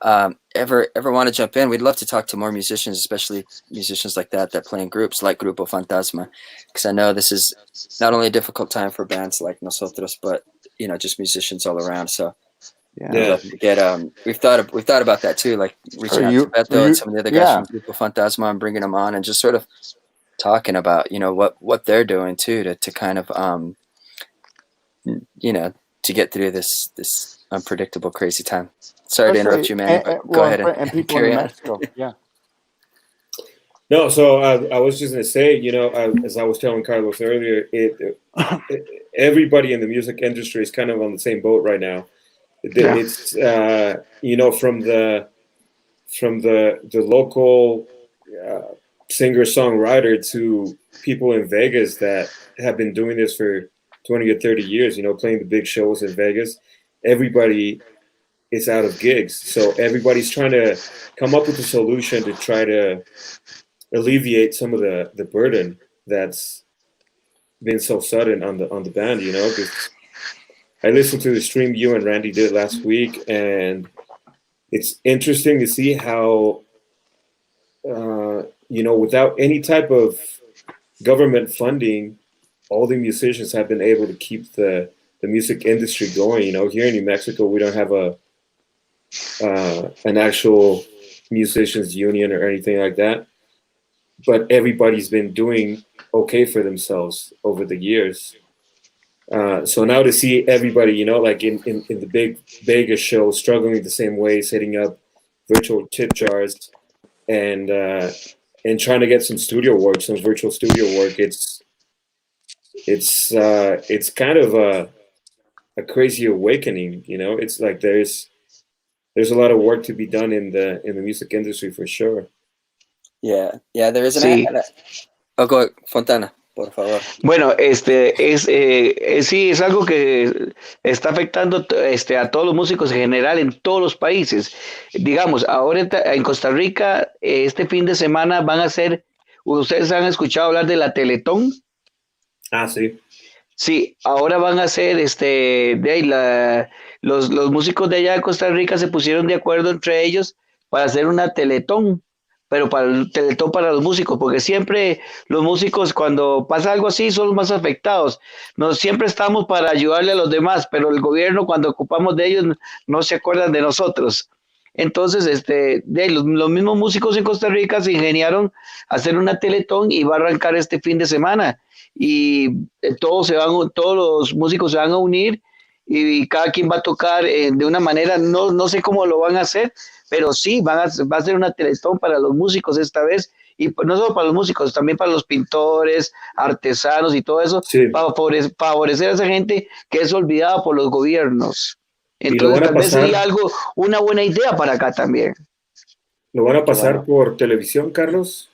ever want to jump in, we'd love to talk to more musicians, especially musicians like that play in groups like Grupo Fantasma, because I know this is not only a difficult time for bands like Nosotros, but just musicians all around. So Yeah. I'd love to get we've thought about that too, like reaching out to Beto and some of the other guys yeah. from Grupo Fantasma and bringing them on and just sort of talking about, you know, what they're doing too to kind of you know, to get through this unpredictable crazy time. Sorry to interrupt you, Manny, but go ahead and and people in carry New on. Mexico. Yeah. No, so I was just going to say, you know, as I was telling Carlos earlier, everybody in the music industry is kind of on the same boat right now. Yeah. It's you know, from the local singer songwriter to people in Vegas that have been doing this for 20 or 30 years. You know, playing the big shows in Vegas. Everybody is out of gigs, so everybody's trying to come up with a solution to try to alleviate some of the burden that's been so sudden on the band, you know, because I listened to the stream you and Randy did last week, and it's interesting to see how you know, without any type of government funding, all the musicians have been able to keep the music industry going. You know, here in New Mexico, we don't have a an actual musicians union or anything like that, but everybody's been doing okay for themselves over the years. So now to see everybody, you know, like in the big Vegas show, struggling the same way, setting up virtual tip jars and trying to get some studio work, some virtual studio work. It's kind of a crazy awakening, you know. It's like there's a lot of work to be done in the music industry for sure. Yeah, there is Sí. Oh, go, Fontana, por favor. Bueno, sí, es algo que está afectando a todos los músicos en general en todos los países. Digamos, ahora en Costa Rica, este fin de semana van a hacer, ustedes han escuchado hablar de la Teletón. Ah, sí. Sí, ahora van a hacer, de ahí los músicos de allá de Costa Rica se pusieron de acuerdo entre ellos para hacer una teletón, pero para el teletón para los músicos, porque siempre los músicos cuando pasa algo así son los más afectados. Siempre estamos para ayudarle a los demás, pero el gobierno cuando ocupamos de ellos no se acuerdan de nosotros. Entonces, los mismos músicos en Costa Rica se ingeniaron a hacer una teletón y va a arrancar este fin de semana y todos los músicos se van a unir y cada quien va a tocar de una manera, no sé cómo lo van a hacer, pero sí, va a ser una teletón para los músicos esta vez, y no solo para los músicos, también para los pintores, artesanos y todo eso, Sí. para favorecer a esa gente que es olvidada por los gobiernos. Y lo Entonces, van a tal vez pasar, sería una buena idea para acá también. ¿lo van a pasar bueno. por televisión, Carlos?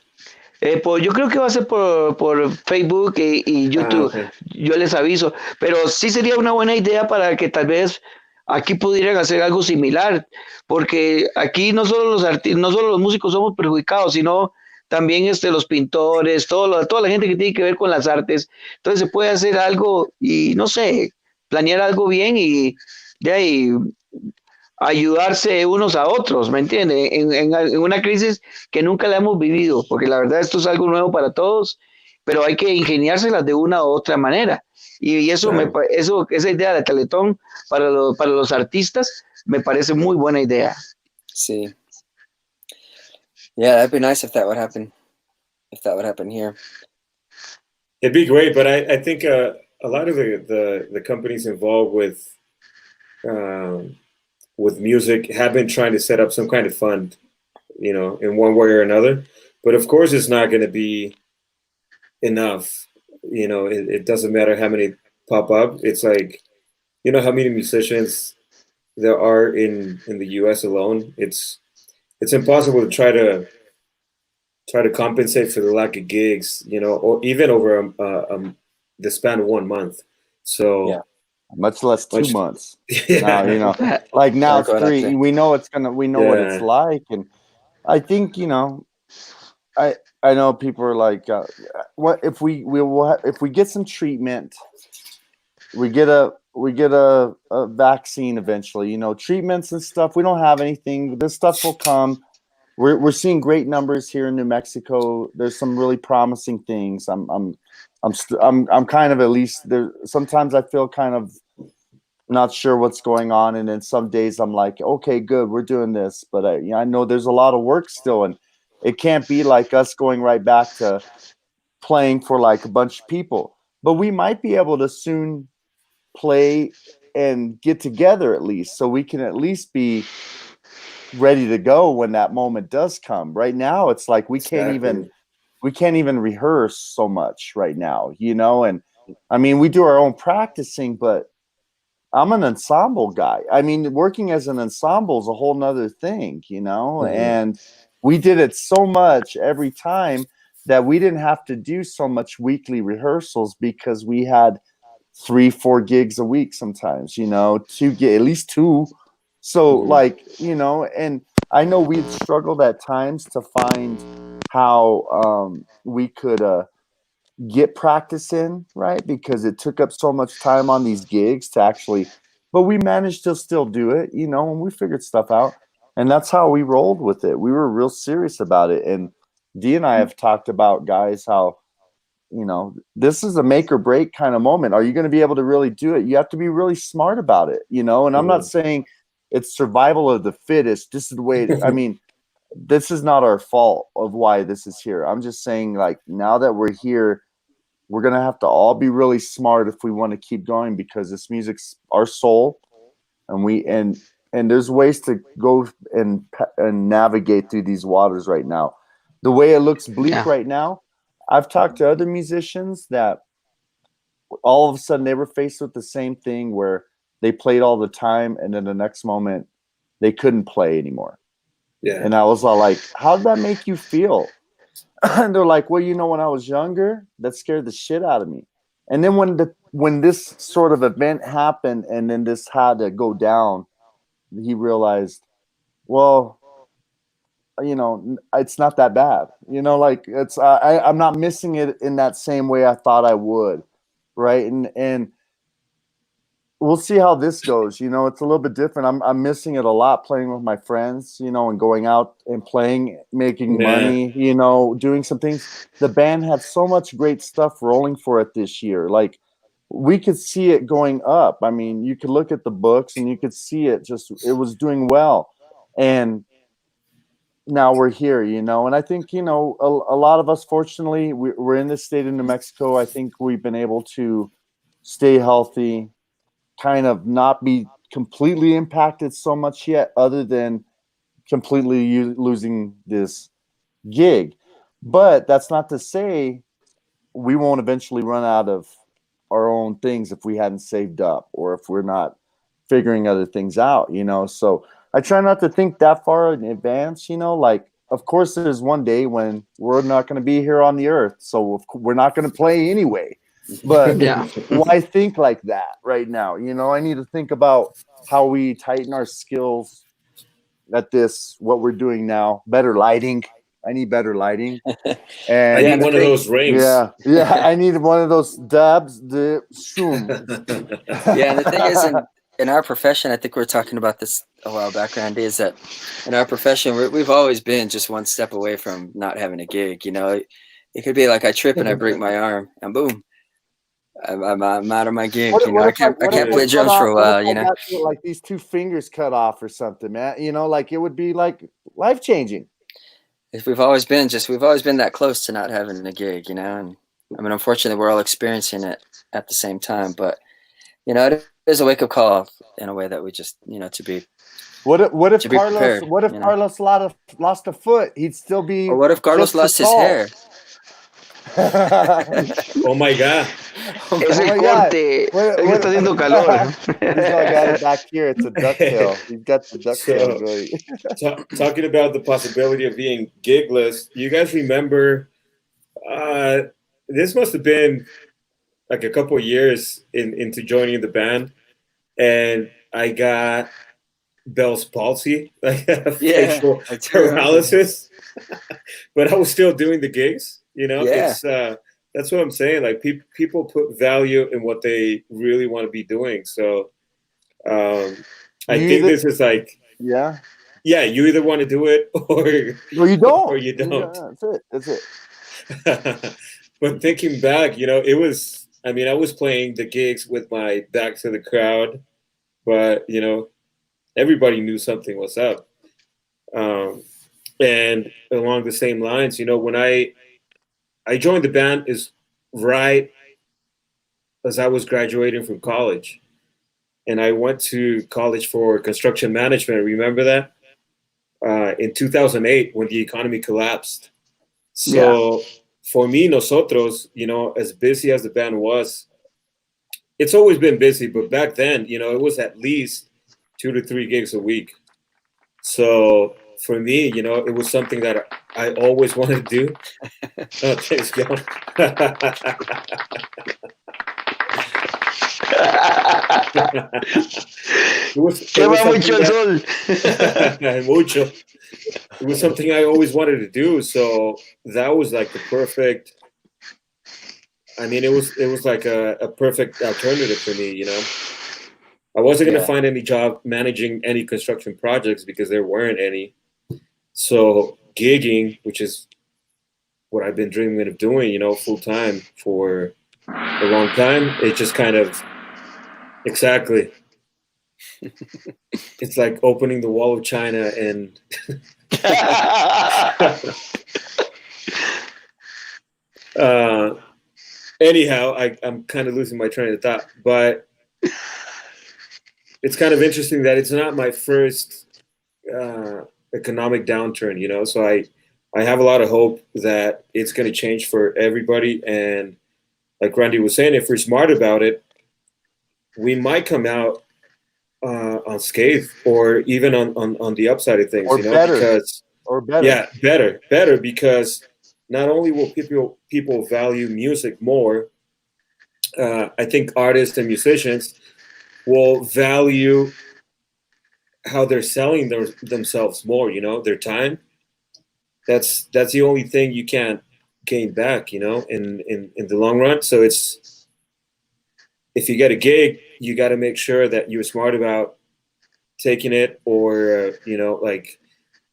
Pues yo creo que va a ser por Facebook y YouTube. Okay. Yo les aviso. Pero sí sería una buena idea para que tal vez aquí pudieran hacer algo similar. Porque aquí no solo no solo los músicos somos perjudicados, sino también los pintores, toda la gente que tiene que ver con las artes. Entonces se puede hacer algo y no sé, planear algo bien y de ahí ayudarse unos a otros, ¿me entiende? En una crisis que nunca la hemos vivido, porque la verdad esto es algo nuevo para todos, pero hay que ingeniárselas de una u otra manera. Y eso, Claro. esa idea de Teletón para los artistas me parece muy buena idea. Sí. Yeah, that'd be nice if that would happen. If that would happen here. It'd be great, but I think a lot of the companies involved with music have been trying to set up some kind of fund, you know, in one way or another. But of course, it's not going to be enough. You know, it doesn't matter how many pop up. It's like, you know, how many musicians there are in the U.S. alone. It's impossible to try to compensate for the lack of gigs, you know, or even over the span of 1 month. So. Yeah. Much less 2 months. Yeah. Now, you know, like now it's 3. We know we know what it's Yeah. like, and I think, you know, I know people are like, what if we get some treatment, we get a vaccine eventually, you know, treatments and stuff. We don't have anything. This stuff will come. We're seeing great numbers here in New Mexico. There's some really promising things. I'm kind of, at least there. Sometimes I feel kind of not sure what's going on. And then some days I'm like, okay, good, we're doing this. But I know there's a lot of work still. And it can't be like us going right back to playing for like a bunch of people. But we might be able to soon play and get together at least, so we can at least be ready to go when that moment does come. Right now, it's like we can't even rehearse so much right now, you know. And I mean, we do our own practicing, but I'm an ensemble guy. I mean, working as an ensemble is a whole nother thing, you know. And we did it so much every time that we didn't have to do so much weekly rehearsals because we had 3-4 gigs a week sometimes, you know, at least two. So like, you know, and I know we've struggled at times to find how we could get practice in, right? Because it took up so much time on these gigs to actually, but we managed to still do it, you know, and we figured stuff out. And that's how we rolled with it. We were real serious about it. And Dee and I have talked about, guys, how, you know, this is a make or break kind of moment. Are you going to be able to really do it? You have to be really smart about it, you know? And I'm not saying it's survival of the fittest. This is the way, I mean, this is not our fault of why this is here. I'm just saying, like, now that we're here, we're going to have to all be really smart if we want to keep going, because this music's our soul. And there's ways to go and navigate through these waters right now. The way it looks bleak right now, I've talked to other musicians that all of a sudden they were faced with the same thing where they played all the time and then the next moment they couldn't play anymore. Yeah. And I was all like, how'd that make you feel? And they're like, well, you know, when I was younger, that scared the shit out of me. And then when this sort of event happened and then this had to go down, he realized, well, you know, it's not that bad, you know, like it's I'm not missing it in that same way I thought I would, right? And we'll see how this goes. You know, it's a little bit different. I'm missing it a lot, playing with my friends, you know, and going out and playing, making money, you know, doing some things. The band had so much great stuff rolling for it this year. Like, we could see it going up. I mean, you could look at the books and you could see it was doing well. And now we're here, you know. And I think, you know, a lot of us, fortunately, we're in the state of New Mexico. I think we've been able to stay healthy, kind of not be completely impacted so much yet, other than completely losing this gig. But that's not to say we won't eventually run out of our own things if we hadn't saved up or if we're not figuring other things out, you know. So I try not to think that far in advance, you know. Like, of course there's one day when we're not going to be here on the earth, so we're not going to play anyway. But why think like that right now? You know, I need to think about how we tighten our skills at this, what we're doing now. Better lighting. I need better lighting. And I need one of those rings. Yeah, I need one of those dabs. The shoom. Yeah, and the thing is, in our profession, I think we were talking about this a while back, Randy, is that in our profession, we've always been just one step away from not having a gig. You know, it could be like I trip and I break my arm, and boom, I'm out of my gig. You know, I can't play drums for a while. You know, like these 2 fingers cut off or something, man. You know, like it would be like life changing. If we've always been that close to not having a gig. You know, and I mean, unfortunately, we're all experiencing it at the same time. But you know, it is a wake up call in a way that we just, you know, to be. What if Carlos? Prepared, what if Carlos lost a foot? He'd still be. Or what if Carlos lost his hair? Oh my God. Ese corte. Está haciendo calor. He's got it back here. It's a ducktail. He's got the ducktail going. Talking about the possibility of being gigless, you guys remember? This must have been like a couple of years into joining the band, and I got Bell's palsy, like facial paralysis, but I was still doing the gigs. You know, it's that's what I'm saying. Like people put value in what they really want to be doing. So I think this is like, you either want to do it or you don't. Or you don't. Yeah, that's it. But thinking back, you know, it was. I mean, I was playing the gigs with my back to the crowd, but everybody knew something was up. And along the same lines, when I joined the band is right as I was graduating from college, and I went to college for construction management. Remember that? In 2008 when the economy collapsed. Yeah. So for me, Nosotros, as busy as the band was, it's always been busy, but back then, it was at least 2 to 3 gigs a week. So for me, it was something that I always wanted to do. Oh, thanks, John. It was Quema something mucho el sol. that mucho. It was something I always wanted to do. So that was like the perfect. I mean, it was like a perfect alternative for me. I wasn't going to Yeah. find any job managing any construction projects because there weren't any. So gigging, which is what I've been dreaming of doing, full time for a long time, it just kind of exactly. It's like opening the wall of China and uh, anyhow, I'm kind of losing my train of thought, but it's kind of interesting that it's not my first economic downturn, So I have a lot of hope that it's going to change for everybody. And like Randy was saying, if we're smart about it, we might come out unscathed, or even on the upside of things, Or better. because Or better. yeah, better, because not only will people value music more, I think artists and musicians will value how they're selling themselves more. Their time. That's the only thing you can't gain back. In the long run. So it's if you get a gig, you got to make sure that you're smart about taking it, or like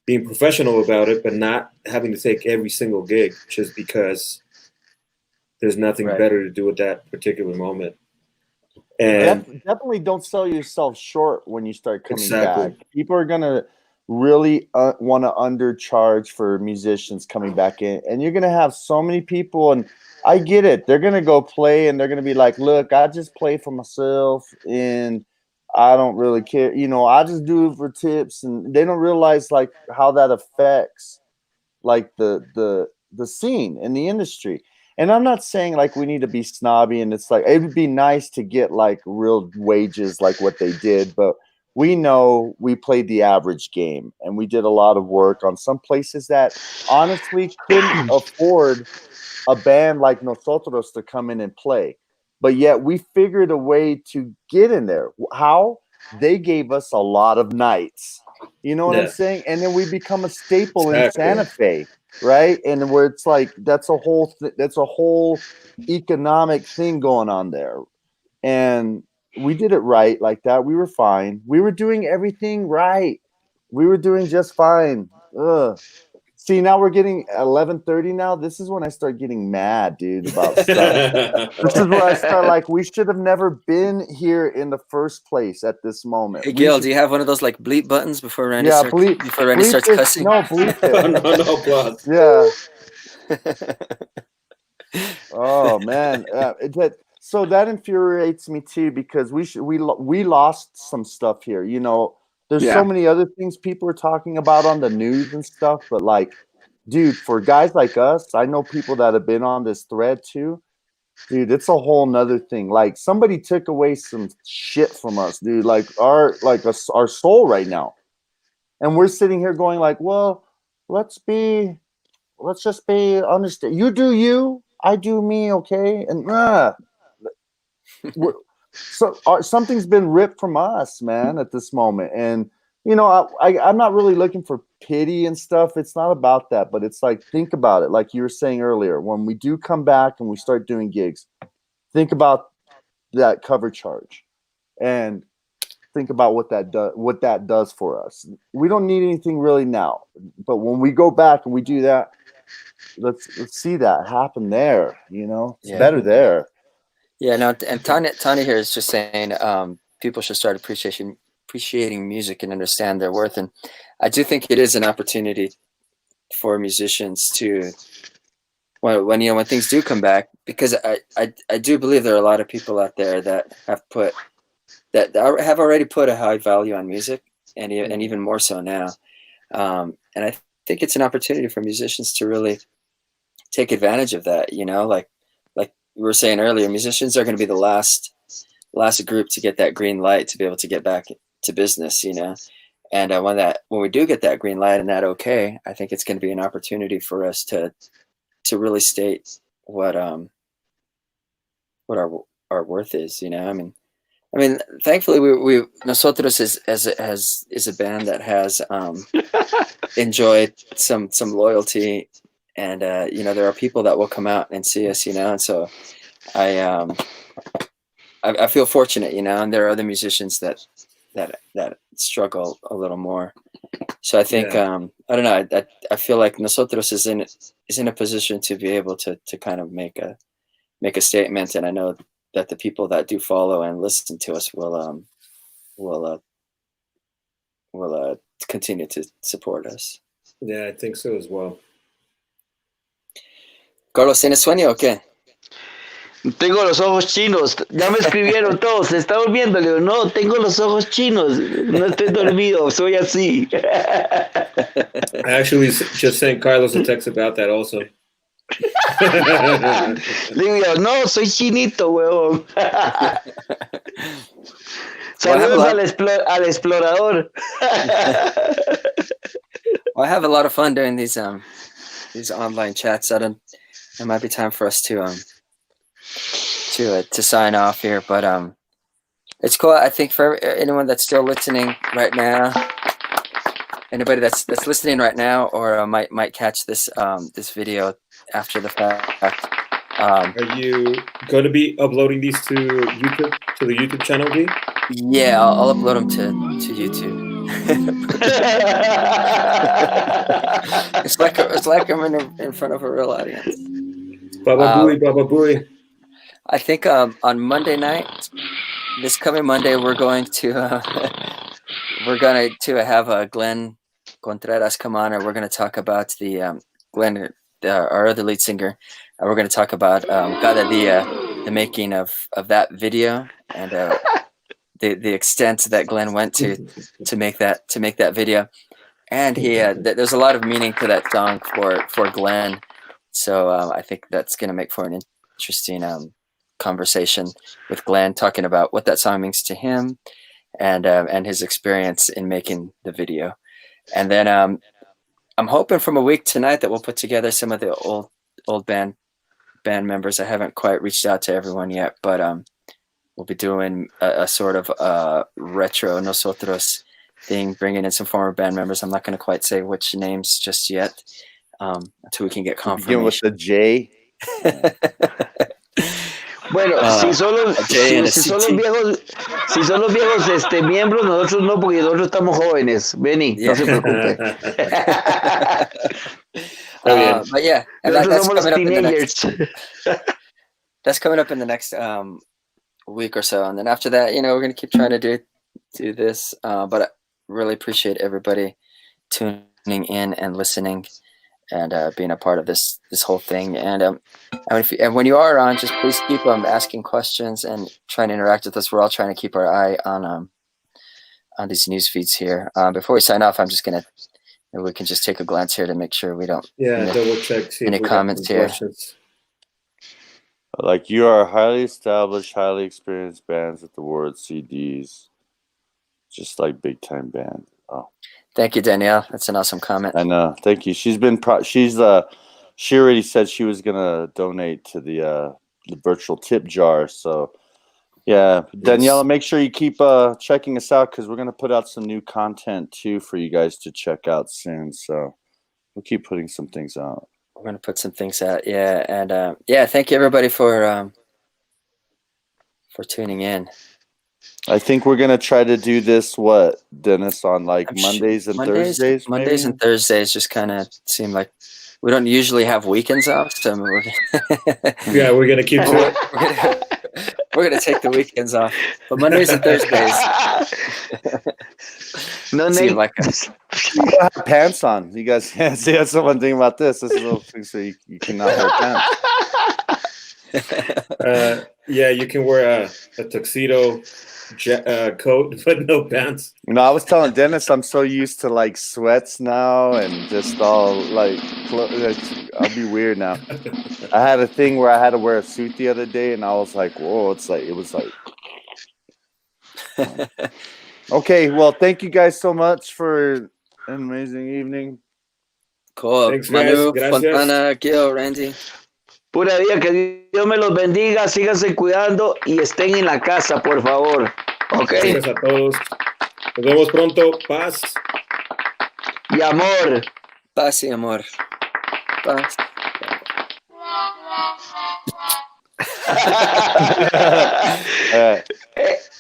being professional about it, but not having to take every single gig just because there's nothing Right. better to do at that particular moment. And Definitely don't sell yourself short when you start coming Exactly. back. People are gonna really want to undercharge for musicians coming back in, and you're gonna have so many people. And I get it; they're gonna go play, and they're gonna be like, "Look, I just play for myself, and I don't really care. I just do it for tips." And they don't realize like how that affects like the scene in the industry. And I'm not saying like we need to be snobby, and it's like it would be nice to get like real wages like what they did, but we know we played the average game, and we did a lot of work on some places that honestly couldn't afford a band like Nosotros to come in and play. But yet we figured a way to get in there. How? They gave us a lot of nights. You know what I'm Yeah. saying? And then we become a staple in Exactly. Santa Fe, right? And where it's like that's a whole economic thing going on there. And we did it right like that. We were fine. We were doing everything right. We were doing just fine. Ugh. See, now we're getting 11:30 now. This is when I start getting mad, dude, about stuff. This is where I start like we should have never been here in the first place at this moment. Hey We Gil, should, do you have one of those like bleep buttons before Randy yeah, Randy bleep starts this. cussing? No, bleep no, it. no, boss. Yeah. Oh man. So that infuriates me too, because we lost some stuff here. There's so Yeah. many other things people are talking about on the news and stuff, but like, dude, for guys like us, I know people that have been on this thread too. Dude, it's a whole nother thing. Like somebody took away some shit from us, dude. Like our soul right now, and we're sitting here going like, well, let's just be understand. You do you, I do me, okay? And something's been ripped from us, man, at this moment. And I'm not really looking for pity and stuff. It's not about that, but it's like think about it, like you were saying earlier. When we do come back and we start doing gigs, think about that cover charge, and think about what that does for us. We don't need anything really now, but when we go back and we do that, let's see that happen there. It's Yeah. better there. Yeah, no, and Tanya here is just saying, people should start appreciating music and understand their worth. And I do think it is an opportunity for musicians to, when things do come back, because I do believe there are a lot of people out there that have already put a high value on music, and even more so now. And I think it's an opportunity for musicians to really take advantage of that. Like we were saying earlier, musicians are going to be the last group to get that green light to be able to get back to business. And when we do get that green light and that okay, I think it's going to be an opportunity for us to really state what our worth is. I mean, thankfully, we Nosotros is a band that has enjoyed some loyalty, and there are people that will come out and see us, and so I feel fortunate, and there are other musicians that struggle a little more. So I think I don't know. I feel like Nosotros is in a position to be able to kind of make a statement, and I know that the people that do follow and listen to us will continue to support us. Yeah, I think so as well. Carlos, ¿tienes sueño o qué? Tengo los ojos chinos. Ya me escribieron todos. ¿Se está durmiendo? Le digo, no, tengo los ojos chinos. No estoy dormido. Soy así. I actually just sent Carlos a text about that also. Le digo, no, soy chinito, huevón. Saludos al explorador. Well, I have a lot of fun doing these online chats. It might be time for us to sign off here, but it's cool. I think for anyone that's still listening right now, anybody that's listening right now, or might catch this video after the fact. Are you going to be uploading these to YouTube, to the YouTube channel, V? Yeah, I'll upload them to YouTube. It's like I'm in front of a real audience. Baba Booey. I think on Monday night, this coming Monday, we're going to have Glenn Contreras come on, and we're going to talk about Glenn, our other lead singer. We're going to talk about the making of that video, and the extent that Glenn went to make that video. And there's a lot of meaning to that song for Glenn. So I think that's going to make for an interesting conversation with Glenn, talking about what that song means to him, and his experience in making the video. And then I'm hoping from a week tonight that we'll put together some of the old band members. I haven't quite reached out to everyone yet, but we'll be doing a sort of retro Nosotros thing, bringing in some former band members. I'm not going to quite say which names just yet until we can get confirmation. Begin with the J. Bueno, si son los viejos miembros, nosotros no, porque nosotros estamos jóvenes. Benny, no se preocupe. But yeah, and that's somos los coming teenagers. That's coming up in the next week or so, and then after that, we're gonna keep trying to do this. But I really appreciate everybody tuning in and listening, and being a part of this whole thing. And when you are on, just please keep asking questions and trying to interact with us. We're all trying to keep our eye on these news feeds here. Before we sign off, I'm just gonna. We can just take a glance here to make sure we don't. Double check. See any comments here. Questions. Like, you are highly established, highly experienced bands with the word CDs, just like big time band. Oh, thank you, Danielle. That's an awesome comment. I know. Thank you. She's been she already said she was gonna donate to the virtual tip jar. So yeah, Daniela, make sure you keep checking us out, because we're gonna put out some new content too for you guys to check out soon. So we'll keep putting some things out. We're gonna put some things out, yeah, and thank you everybody for tuning in. I think we're gonna try to do this, Dennis, on like Mondays and Thursdays. Mondays and Thursdays just kind of seem like we don't usually have weekends off, so we're gonna keep to it. We're gonna take the weekends off, but Mondays and Thursdays. No, See, Nate. like You don't have pants on. You guys can't see. That's the one thing about this. This is a little thing, so you cannot wear pants. Yeah, you can wear a tuxedo coat, but no pants. You know, I was telling Dennis I'm so used to like sweats now and just all like I'll be weird now. I had a thing where I had to wear a suit the other day, and I was like, "Whoa!" It was like. Okay, well, thank you guys so much for an amazing evening. cool. Thanks, guys. Manu, Gracias. Fontana, Gil, Randy. Pura vida, que Dios me los bendiga, síganse cuidando y estén en la casa, por favor. ¿Ok? Gracias a todos. Nos vemos pronto. Paz. Y amor. Paz y amor. Paz.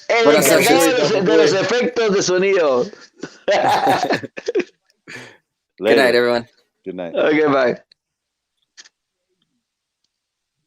El Buenas encargado noches. de los efectos de sonido. Good night, everyone. Good night. Okay, bye.